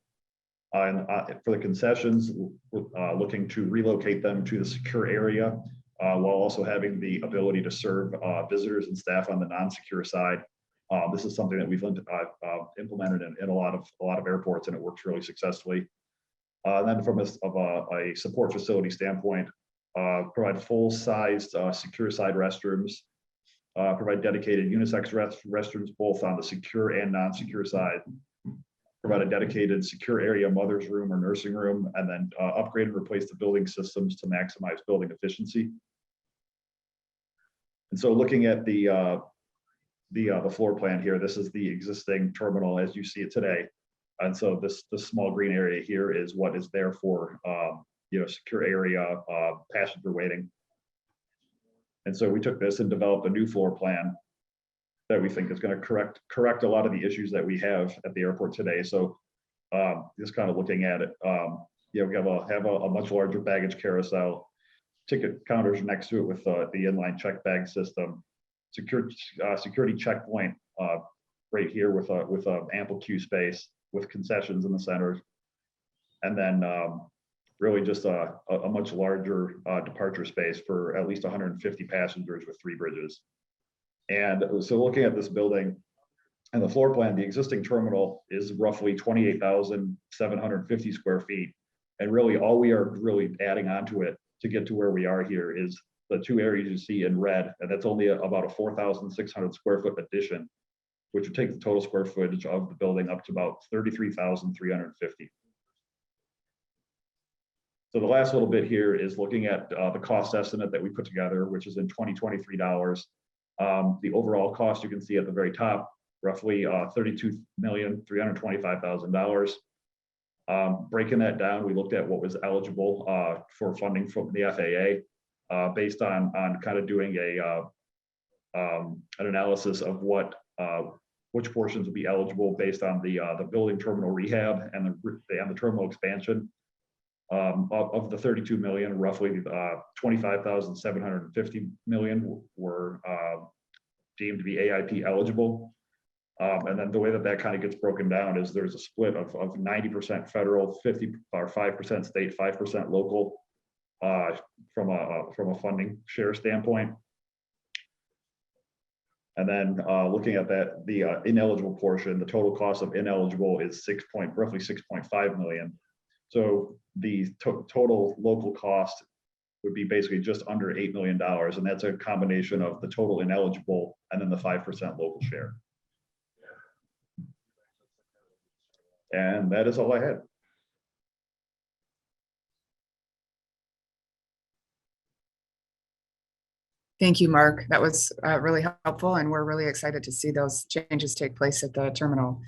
And for the concessions, looking to relocate them to the secure area while also having the ability to serve visitors and staff on the non-secure side. This is something that we've implemented in a lot of airports, and it works really successfully. And then from a support facility standpoint, provide full-sized secure side restrooms, provide dedicated unisex restrooms both on the secure and non-secure side, provide a dedicated secure area mother's room or nursing room, and then upgrade and replace the building systems to maximize building efficiency. And so looking at the floor plan here, this is the existing terminal as you see it today. And so this small green area here is what is there for secure area passenger waiting. And so we took this and developed a new floor plan that we think is going to correct a lot of the issues that we have at the airport today. So just kind of looking at it, we have a much larger baggage carousel, ticket counters next to it with the inline check bag system, security checkpoint right here with ample queue space with concessions in the center, and then really just a much larger departure space for at least 150 passengers with 3 bridges. And so looking at this building and the floor plan, the existing terminal is roughly 28,750 square feet. And really all we are really adding onto it to get to where we are here is the 2 areas you see in red, and that's only about a 4,600 square foot addition, which would take the total square footage of the building up to about 33,350. So the last little bit here is looking at the cost estimate that we put together, which is in 2023 dollars. The overall cost you can see at the very top, roughly $32,325,000. Breaking that down, we looked at what was eligible for funding from the FAA based on kind of doing an analysis of which portions would be eligible based on the building terminal rehab and the terminal expansion. Of the 32 million, roughly 25,750 million were deemed to be AIP eligible. And then the way that that kind of gets broken down is there's a split of 90% federal, 50 or 5% state, 5% local, from a funding share standpoint. And then looking at that, the ineligible portion, the total cost of ineligible is roughly 6.5 million. So the total local cost would be basically just under $8 million. And that's a combination of the total ineligible and then the 5% local share. And that is all I had. Thank you, Mark. That was really helpful, and we're really excited to see those changes take place at the terminal.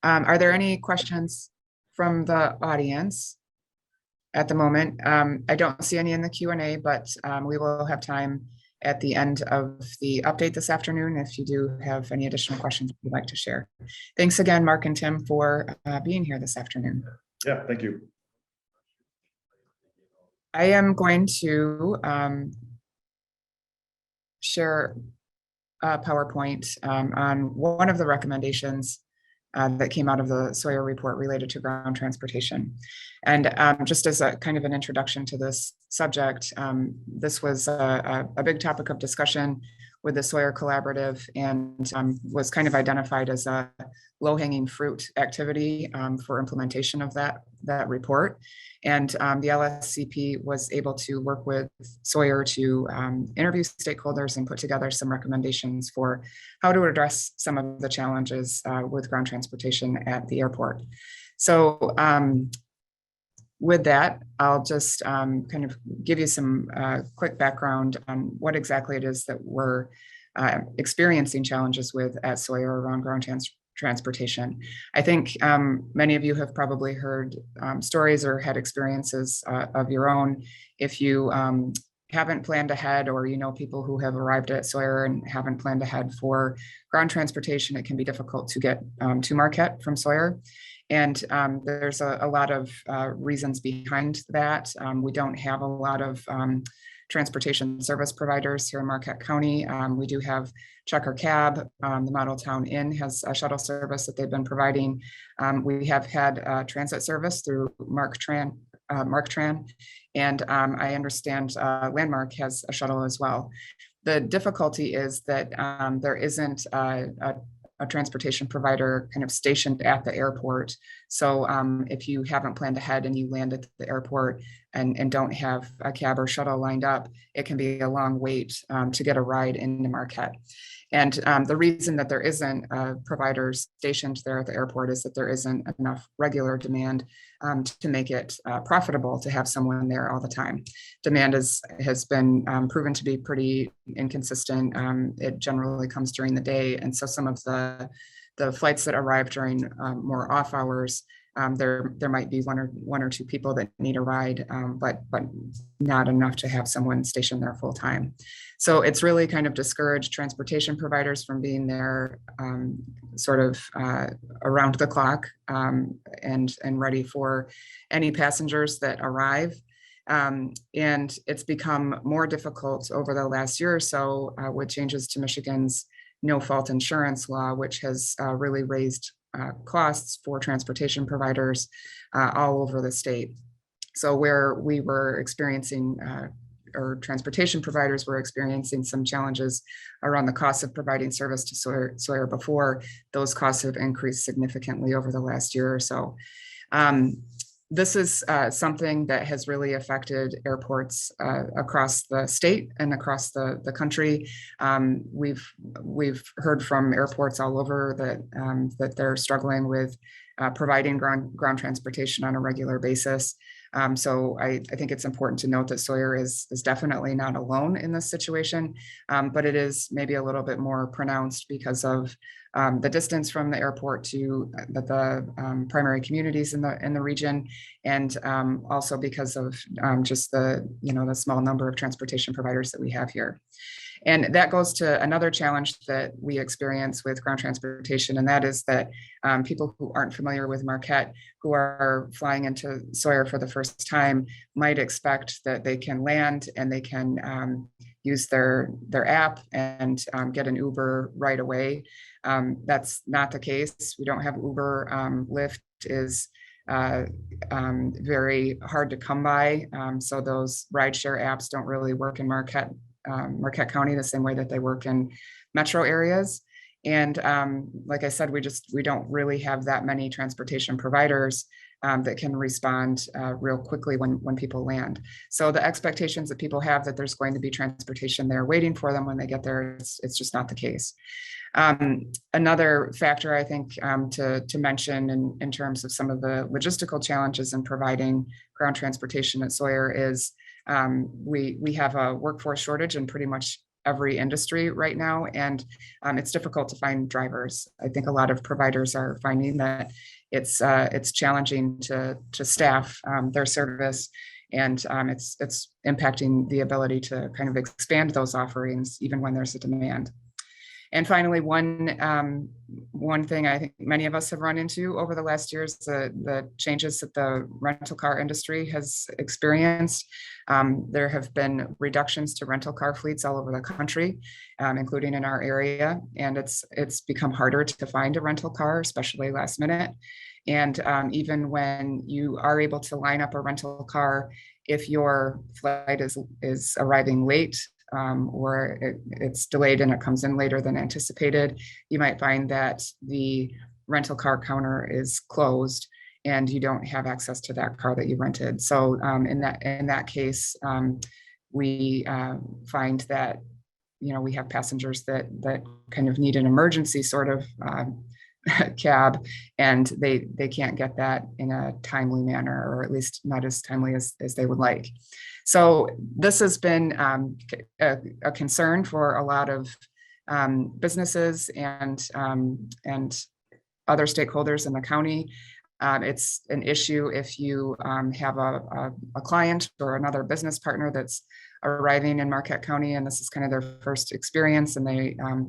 Are there any questions from the audience at the moment? I don't see any in the Q&A, but we will have time at the end of the update this afternoon if you do have any additional questions you'd like to share. Thanks again, Mark and Tim, for being here this afternoon. Yeah, thank you. I am going to share a PowerPoint on one of the recommendations that came out of the Sawyer report related to ground transportation. And just as a kind of an introduction to this subject, this was a big topic of discussion with the Sawyer Collaborative, and was kind of identified as a low-hanging fruit activity for implementation of that report. And the LSCP was able to work with Sawyer to interview stakeholders and put together some recommendations for how to address some of the challenges with ground transportation at the airport. So with that, I'll just kind of give you some quick background on what exactly it is that we're experiencing challenges with at Sawyer around ground transportation. I think many of you have probably heard stories or had experiences of your own. If you haven't planned ahead, or you know people who have arrived at Sawyer and haven't planned ahead for ground transportation, it can be difficult to get to Marquette from Sawyer. And there's a lot of reasons behind that. We don't have a lot of transportation service providers here in Marquette County. We do have Checker Cab. The Model Town Inn has a shuttle service that they've been providing. We have had transit service through MarkTran, and I understand Landmark has a shuttle as well. The difficulty is that there isn't a transportation provider kind of stationed at the airport. So if you haven't planned ahead and you land at the airport and don't have a cab or shuttle lined up, it can be a long wait to get a ride into Marquette. And the reason that there isn't a provider stationed there at the airport is that there isn't enough regular demand to make it profitable to have someone there all the time. Demand has been proven to be pretty inconsistent. It generally comes during the day. And so some of the flights that arrive during more off hours, there might be one or two people that need a ride, but not enough to have someone stationed there full time. So it's really kind of discouraged transportation providers from being there sort of around the clock and ready for any passengers that arrive. And it's become more difficult over the last year or so with changes to Michigan's no-fault insurance law, which has really raised costs for transportation providers all over the state. So where we were experiencing, or transportation providers were experiencing some challenges around the cost of providing service to Sawyer before, those costs have increased significantly over the last year or so. This is something that has really affected airports across the state and across the country. We've heard from airports all over that they're struggling with providing ground transportation on a regular basis. So I think it's important to note that Sawyer is definitely not alone in this situation, but it is maybe a little bit more pronounced because of the distance from the airport to the primary communities in the region, and also because of just the small number of transportation providers that we have here. And that goes to another challenge that we experience with ground transportation, and that is that people who aren't familiar with Marquette, who are flying into Sawyer for the first time, might expect that they can land and they can use their app and get an Uber right away. That's not the case. We don't have Uber. Lyft is very hard to come by. So those rideshare apps don't really work in Marquette County the same way that they work in metro areas. And like I said, we don't really have that many transportation providers that can respond real quickly when people land. So the expectations that people have that there's going to be transportation there waiting for them when they get there, it's just not the case. Another factor I think to mention in terms of some of the logistical challenges in providing ground transportation at Sawyer is we have a workforce shortage in pretty much every industry right now, and it's difficult to find drivers. I think a lot of providers are finding that it's challenging to staff their service, and it's impacting the ability to kind of expand those offerings even when there's a demand. And finally, one thing I think many of us have run into over the last years, the changes that the rental car industry has experienced. There have been reductions to rental car fleets all over the country, including in our area, and it's become harder to find a rental car, especially last minute. And even when you are able to line up a rental car, if your flight is arriving late, or it's delayed and it comes in later than anticipated, you might find that the rental car counter is closed and you don't have access to that car that you rented. So in that case, we find that we have passengers that kind of need an emergency sort of cab, and they can't get that in a timely manner, or at least not as timely as they would like. So this has been a concern for a lot of businesses and other stakeholders in the county. It's an issue if you have a client or another business partner that's arriving in Marquette County, and this is kind of their first experience, and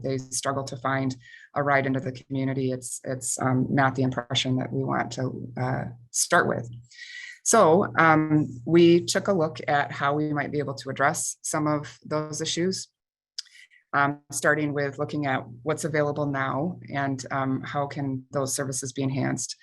they struggle to find a ride into the community. It's not the impression that we want to start with. So we took a look at how we might be able to address some of those issues, starting with looking at what's available now and how can those services be enhanced.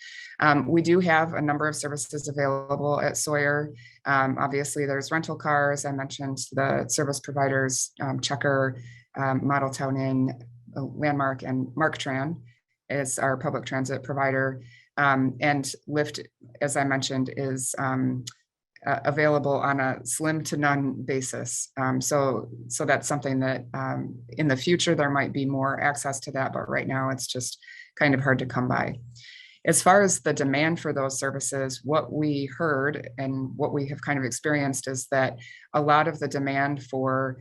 We do have a number of services available at Sawyer. Obviously, there's rental cars. I mentioned the service providers, Checker, Model Town Inn, Landmark, and MarkTran is our public transit provider. And Lyft, as I mentioned, is available on a slim to none basis. So that's something that in the future, there might be more access to that, but right now it's just kind of hard to come by. As far as the demand for those services, what we heard and what we have kind of experienced is that a lot of the demand for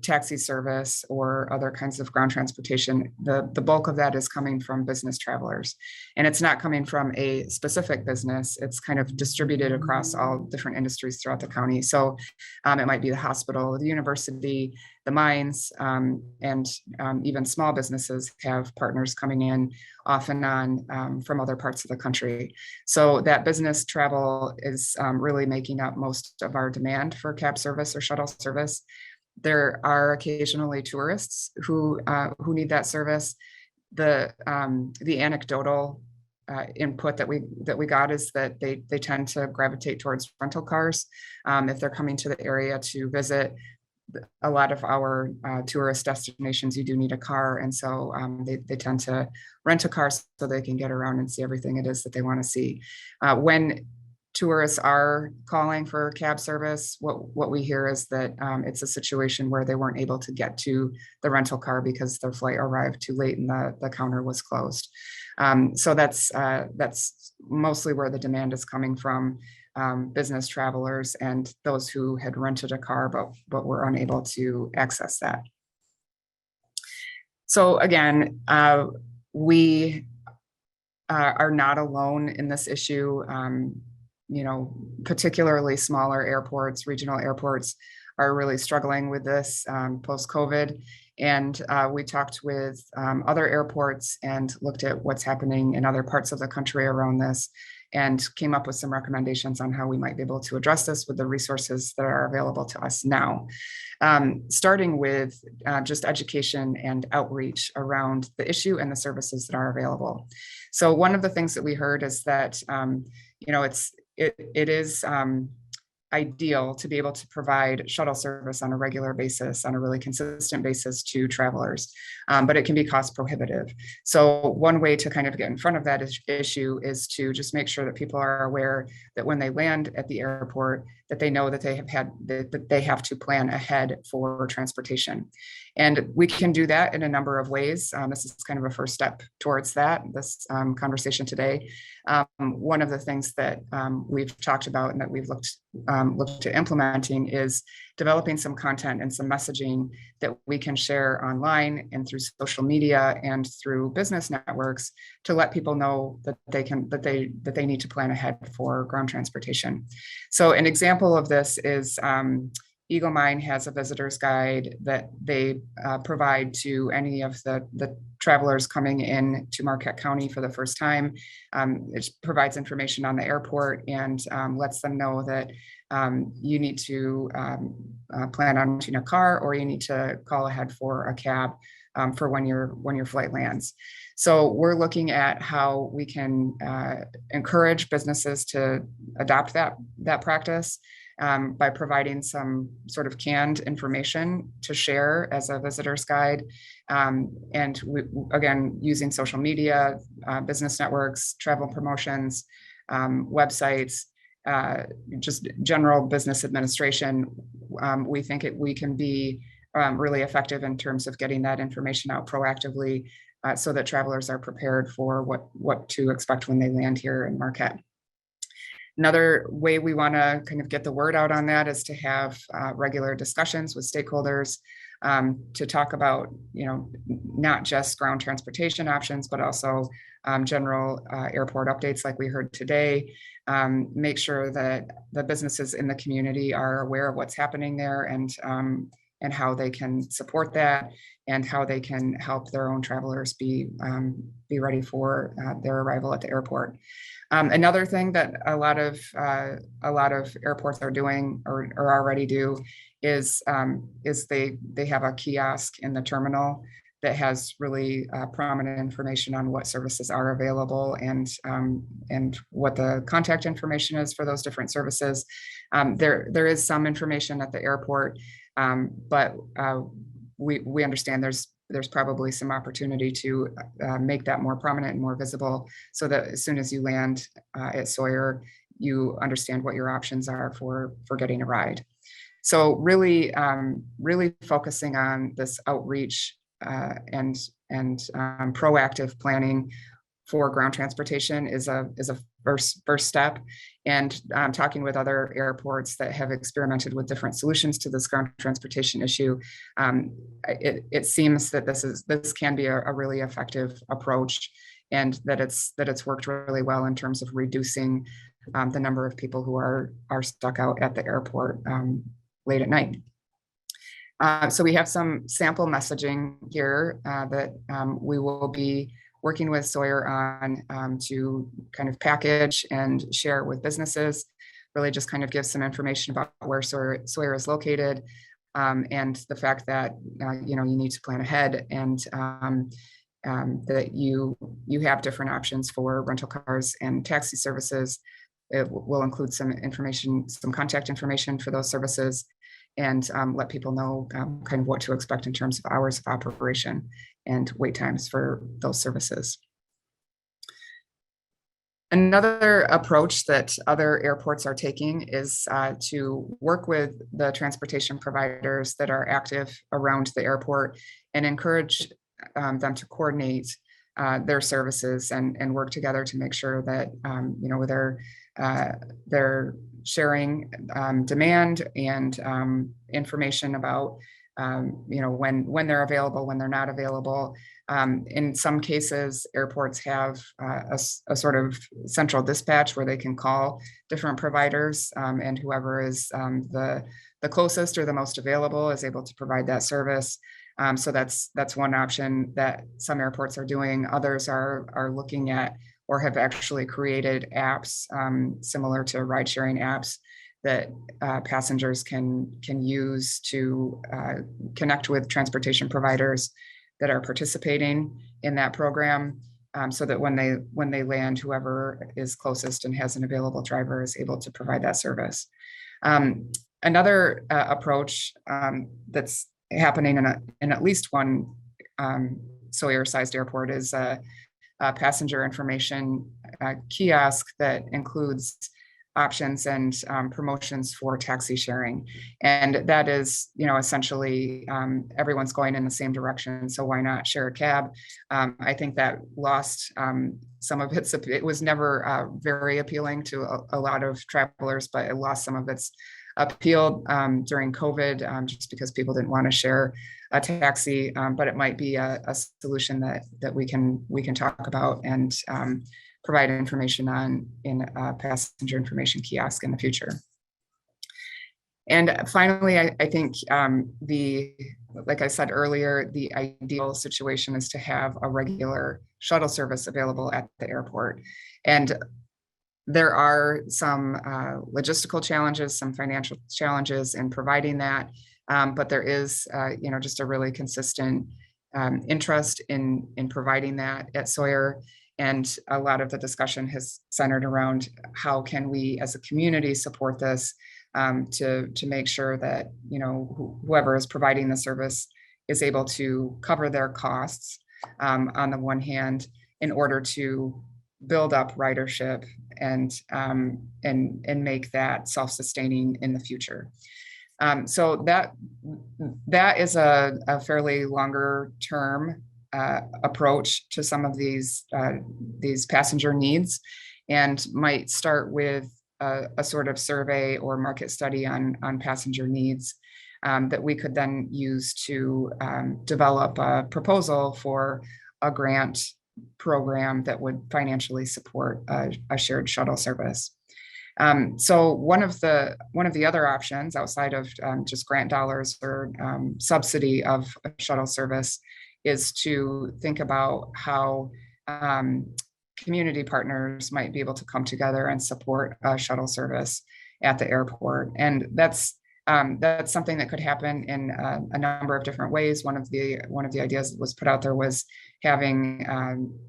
taxi service or other kinds of ground transportation, the bulk of that is coming from business travelers. And it's not coming from a specific business, it's kind of distributed across all different industries throughout the county. So it might be the hospital, the university, the mines, and even small businesses have partners coming in off and on from other parts of the country. So that business travel is really making up most of our demand for cab service or shuttle service. There are occasionally tourists who need that service. The anecdotal input that we got is that they tend to gravitate towards rental cars if they're coming to the area to visit. A lot of our tourist destinations, you do need a car, and so they tend to rent a car so they can get around and see everything it is that they want to see. When tourists are calling for cab service, what we hear is that it's a situation where they weren't able to get to the rental car because their flight arrived too late and the counter was closed. So that's mostly where the demand is coming from, business travelers and those who had rented a car but were unable to access that. So again, we are not alone in this issue. Particularly smaller airports, regional airports are really struggling with this post-COVID. And we talked with other airports and looked at what's happening in other parts of the country around this. and came up with some recommendations on how we might be able to address this with the resources that are available to us now. Starting with just education and outreach around the issue and the services that are available. So one of the things that we heard is that, it is ideal to be able to provide shuttle service on a regular basis, on a really consistent basis to travelers, but it can be cost prohibitive. So one way to kind of get in front of that issue is to just make sure that people are aware that when they land at the airport, that they know that that they have to plan ahead for transportation. And we can do that in a number of ways. This is kind of a first step towards that, this conversation today. One of the things that we've talked about and that we've looked at implementing is developing some content and some messaging that we can share online and through social media and through business networks to let people know that they need to plan ahead for ground transportation. So an example of this is Eagle Mine has a visitor's guide that they provide to any of the travelers coming in to Marquette County for the first time. It provides information on the airport and lets them know that you need to plan on renting a car, or you need to call ahead for a cab for when your flight lands. So we're looking at how we can encourage businesses to adopt that practice. By providing some sort of canned information to share as a visitor's guide. And again, using social media, business networks, travel promotions, websites, just general business administration, we think we can be really effective in terms of getting that information out proactively so that travelers are prepared for what to expect when they land here in Marquette. Another way we want to kind of get the word out on that is to have regular discussions with stakeholders to talk about, not just ground transportation options, but also general airport updates like we heard today. Make sure that the businesses in the community are aware of what's happening there and how they can support that and how they can help their own travelers be ready for their arrival at the airport. Another thing that a lot of airports are doing or already do is they have a kiosk in the terminal that has really prominent information on what services are available and what the contact information is for those different services. There is some information at the airport, but we understand there's probably some opportunity to make that more prominent and more visible so that as soon as you land at Sawyer, you understand what your options are for getting a ride. So really focusing on this outreach and proactive planning for ground transportation is a first step. And talking with other airports that have experimented with different solutions to this ground transportation issue, it seems that this can be a really effective approach, and that it's worked really well in terms of reducing the number of people who are stuck out at the airport late at night. So we have some sample messaging here that we will be working with Sawyer on to kind of package and share with businesses, really just kind of give some information about where Sawyer is located and the fact that you need to plan ahead and that you have different options for rental cars and taxi services. It will include some information, some contact information for those services, and let people know kind of what to expect in terms of hours of operation and wait times for those services. Another approach that other airports are taking is to work with the transportation providers that are active around the airport and encourage them to coordinate their services and work together to make sure that they're sharing demand and information about when they're available, when they're not available. In some cases, airports have a sort of central dispatch where they can call different providers, and whoever is the closest or the most available is able to provide that service. So that's one option that some airports are doing. Others are looking at or have actually created apps similar to ride-sharing apps that passengers can use to connect with transportation providers that are participating in that program, so that when they land, whoever is closest and has an available driver is able to provide that service. Another approach that's happening in at least one Sawyer-sized airport is a passenger information kiosk that includes options and promotions for taxi sharing. And that is, essentially everyone's going in the same direction. So why not share a cab? I think that lost some of it was never very appealing to a lot of travelers, but it lost some of its appeal during COVID, just because people didn't want to share a taxi. But it might be a solution that we can talk about and provide information on in a passenger information kiosk in the future. And finally, I think like I said earlier, the ideal situation is to have a regular shuttle service available at the airport. And there are some logistical challenges, some financial challenges in providing that, but there is, just a really consistent interest in providing that at Sawyer. And a lot of the discussion has centered around how can we as a community support this to make sure that, whoever is providing the service is able to cover their costs on the one hand, in order to build up ridership and make that self-sustaining in the future. So that is a fairly longer term approach to some of these passenger needs, and might start with a sort of survey or market study on passenger needs that we could then use to develop a proposal for a grant program that would financially support a shared shuttle service. So one of the other options outside of just grant dollars or subsidy of a shuttle service is to think about how community partners might be able to come together and support a shuttle service at the airport. And that's something that could happen in a number of different ways. One of the ideas that was put out there was having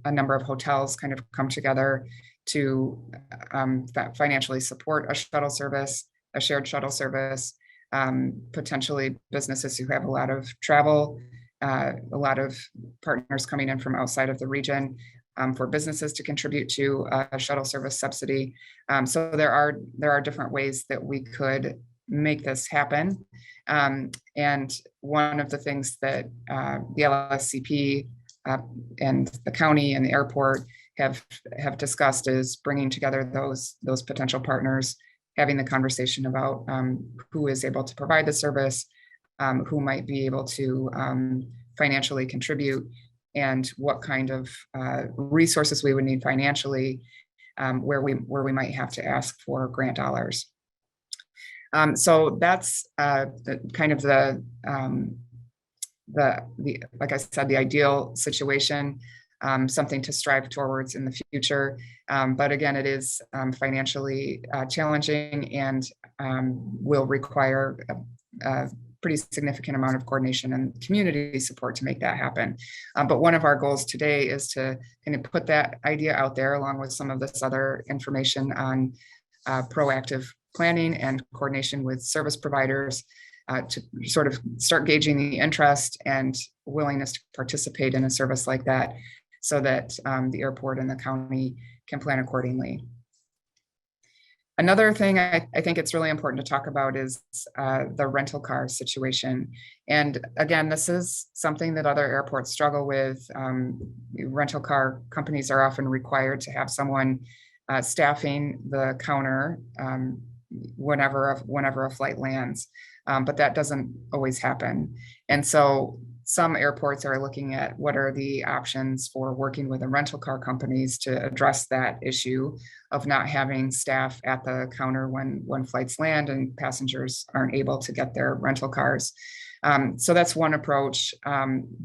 a number of hotels kind of come together to financially support a shuttle service, a shared shuttle service, potentially businesses who have a lot of travel, a lot of partners coming in from outside of the region, for businesses to contribute to a shuttle service subsidy. So there are different ways that we could make this happen. And one of the things that the LSCP and the county and the airport have discussed is bringing together those potential partners, having the conversation about who is able to provide the service, who might be able to financially contribute, and what kind of resources we would need financially, where we might have to ask for grant dollars. So that's the like I said, the ideal situation, something to strive towards in the future. But again, it is financially challenging and will require a pretty significant amount of coordination and community support to make that happen. But one of our goals today is to kind of put that idea out there along with some of this other information on proactive planning and coordination with service providers to sort of start gauging the interest and willingness to participate in a service like that, so that the airport and the county can plan accordingly. Another thing I think it's really important to talk about is the rental car situation. And again, this is something that other airports struggle with. Rental car companies are often required to have someone staffing the counter whenever a flight lands, but that doesn't always happen. And so some airports are looking at what are the options for working with the rental car companies to address that issue of not having staff at the counter when flights land and passengers aren't able to get their rental cars. So that's one approach.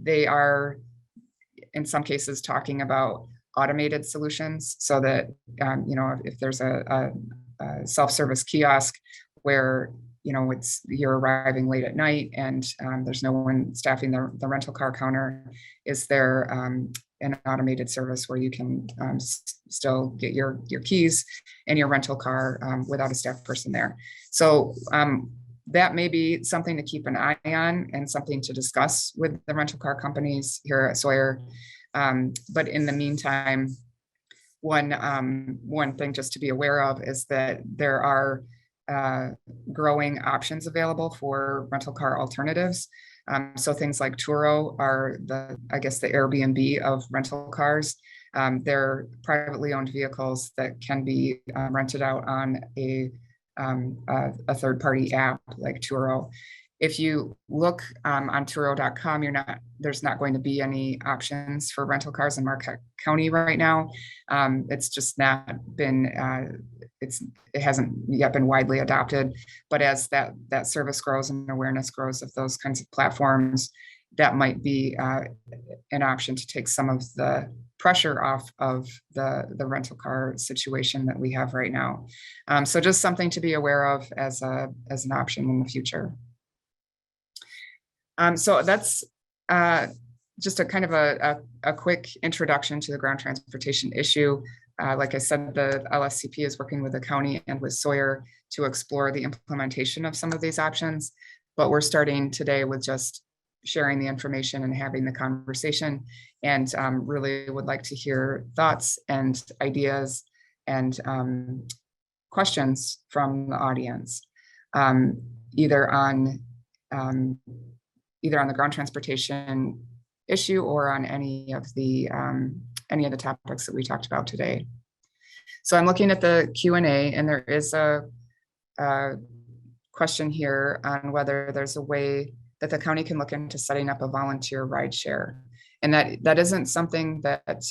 They are, in some cases, talking about automated solutions so that, you know, if there's a self-service kiosk where, you know, you're arriving late at night and there's no one staffing the rental car counter, is there an automated service where you can still get your keys and your rental car without a staff person there. So that may be something to keep an eye on and something to discuss with the rental car companies here at Sawyer. But in the meantime, one thing just to be aware of is that there are growing options available for rental car alternatives. So things like Turo are I guess the Airbnb of rental cars. They're privately owned vehicles that can be rented out on a third-party app like Turo. If you look on Turo.com, there's not going to be any options for rental cars in Marquette County right now. It's just not been, it hasn't yet been widely adopted. But as that service grows and awareness grows of those kinds of platforms, that might be an option to take some of the pressure off of the rental car situation that we have right now. So just something to be aware of as an option in the future. So that's just a kind of a quick introduction to the ground transportation issue. Like I said, the LSCP is working with the county and with Sawyer to explore the implementation of some of these options, but we're starting today with just sharing the information and having the conversation, and really would like to hear thoughts and ideas and questions from the audience, either on the ground transportation issue or on any of the topics that we talked about today. So I'm looking at the Q&A, and there is a question here on whether there's a way that the county can look into setting up a volunteer ride share. And that isn't something that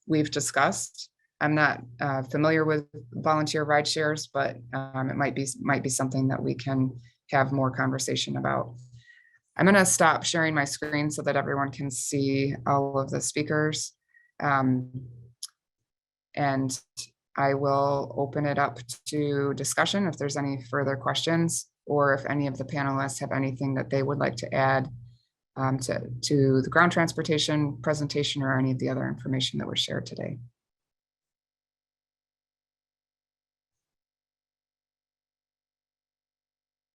we've discussed. I'm not familiar with volunteer ride shares, but it might be something that we can have more conversation about. I'm going to stop sharing my screen so that everyone can see all of the speakers. And I will open it up to discussion if there's any further questions, or if any of the panelists have anything that they would like to add to the ground transportation presentation or any of the other information that was shared today.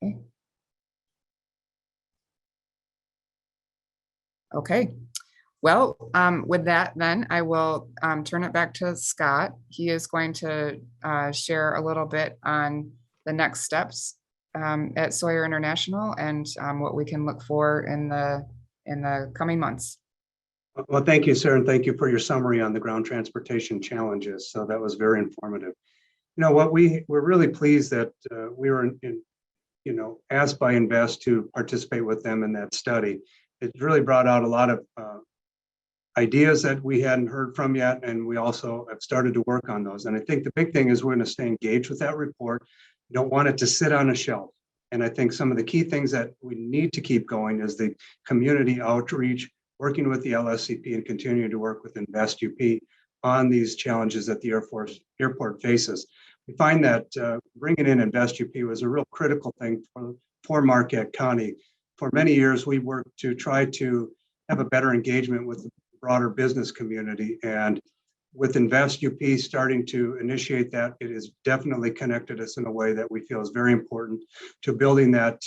Okay. Okay. Well, with that, then I will turn it back to Scott. He is going to share a little bit on the next steps at Sawyer International and what we can look for in the coming months. Well, thank you, Sarah, and thank you for your summary on the ground transportation challenges. So that was very informative. You know what, we're really pleased that we were asked by Invest to participate with them in that study. It really brought out a lot of ideas that we hadn't heard from yet, and we also have started to work on those. And I think the big thing is we're going to stay engaged with that report. We don't want it to sit on a shelf. And I think some of the key things that we need to keep going is the community outreach, working with the LSCP and continuing to work with Invest UP on these challenges that the airport faces. We find that bringing in Invest UP was a real critical thing for Marquette County. For many years, we worked to try to have a better engagement with the broader business community. And with Invest UP starting to initiate that, it has definitely connected us in a way that we feel is very important to building that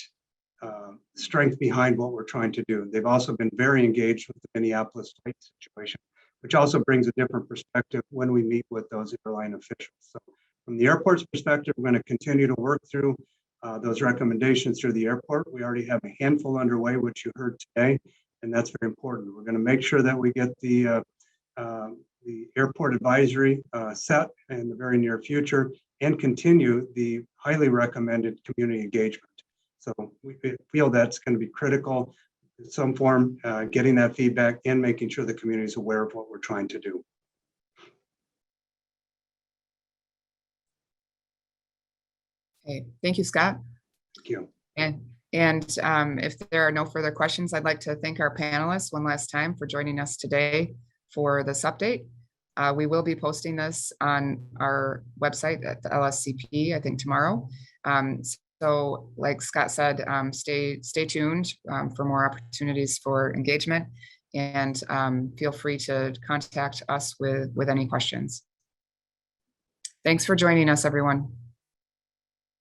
strength behind what we're trying to do. They've also been very engaged with the Minneapolis flight situation, which also brings a different perspective when we meet with those airline officials. So from the airport's perspective, we're going to continue to work through those recommendations through the airport. We already have a handful underway, which you heard today, and that's very important. We're going to make sure that we get the airport advisory set in the very near future and continue the highly recommended community engagement. So we feel that's going to be critical in some form, getting that feedback and making sure the community is aware of what we're trying to do. Okay, thank you, Scott. Thank you. And if there are no further questions, I'd like to thank our panelists one last time for joining us today for this update. We will be posting this on our website at the LSCP, I think tomorrow. So like Scott said, stay tuned for more opportunities for engagement, and feel free to contact us with any questions. Thanks for joining us, everyone.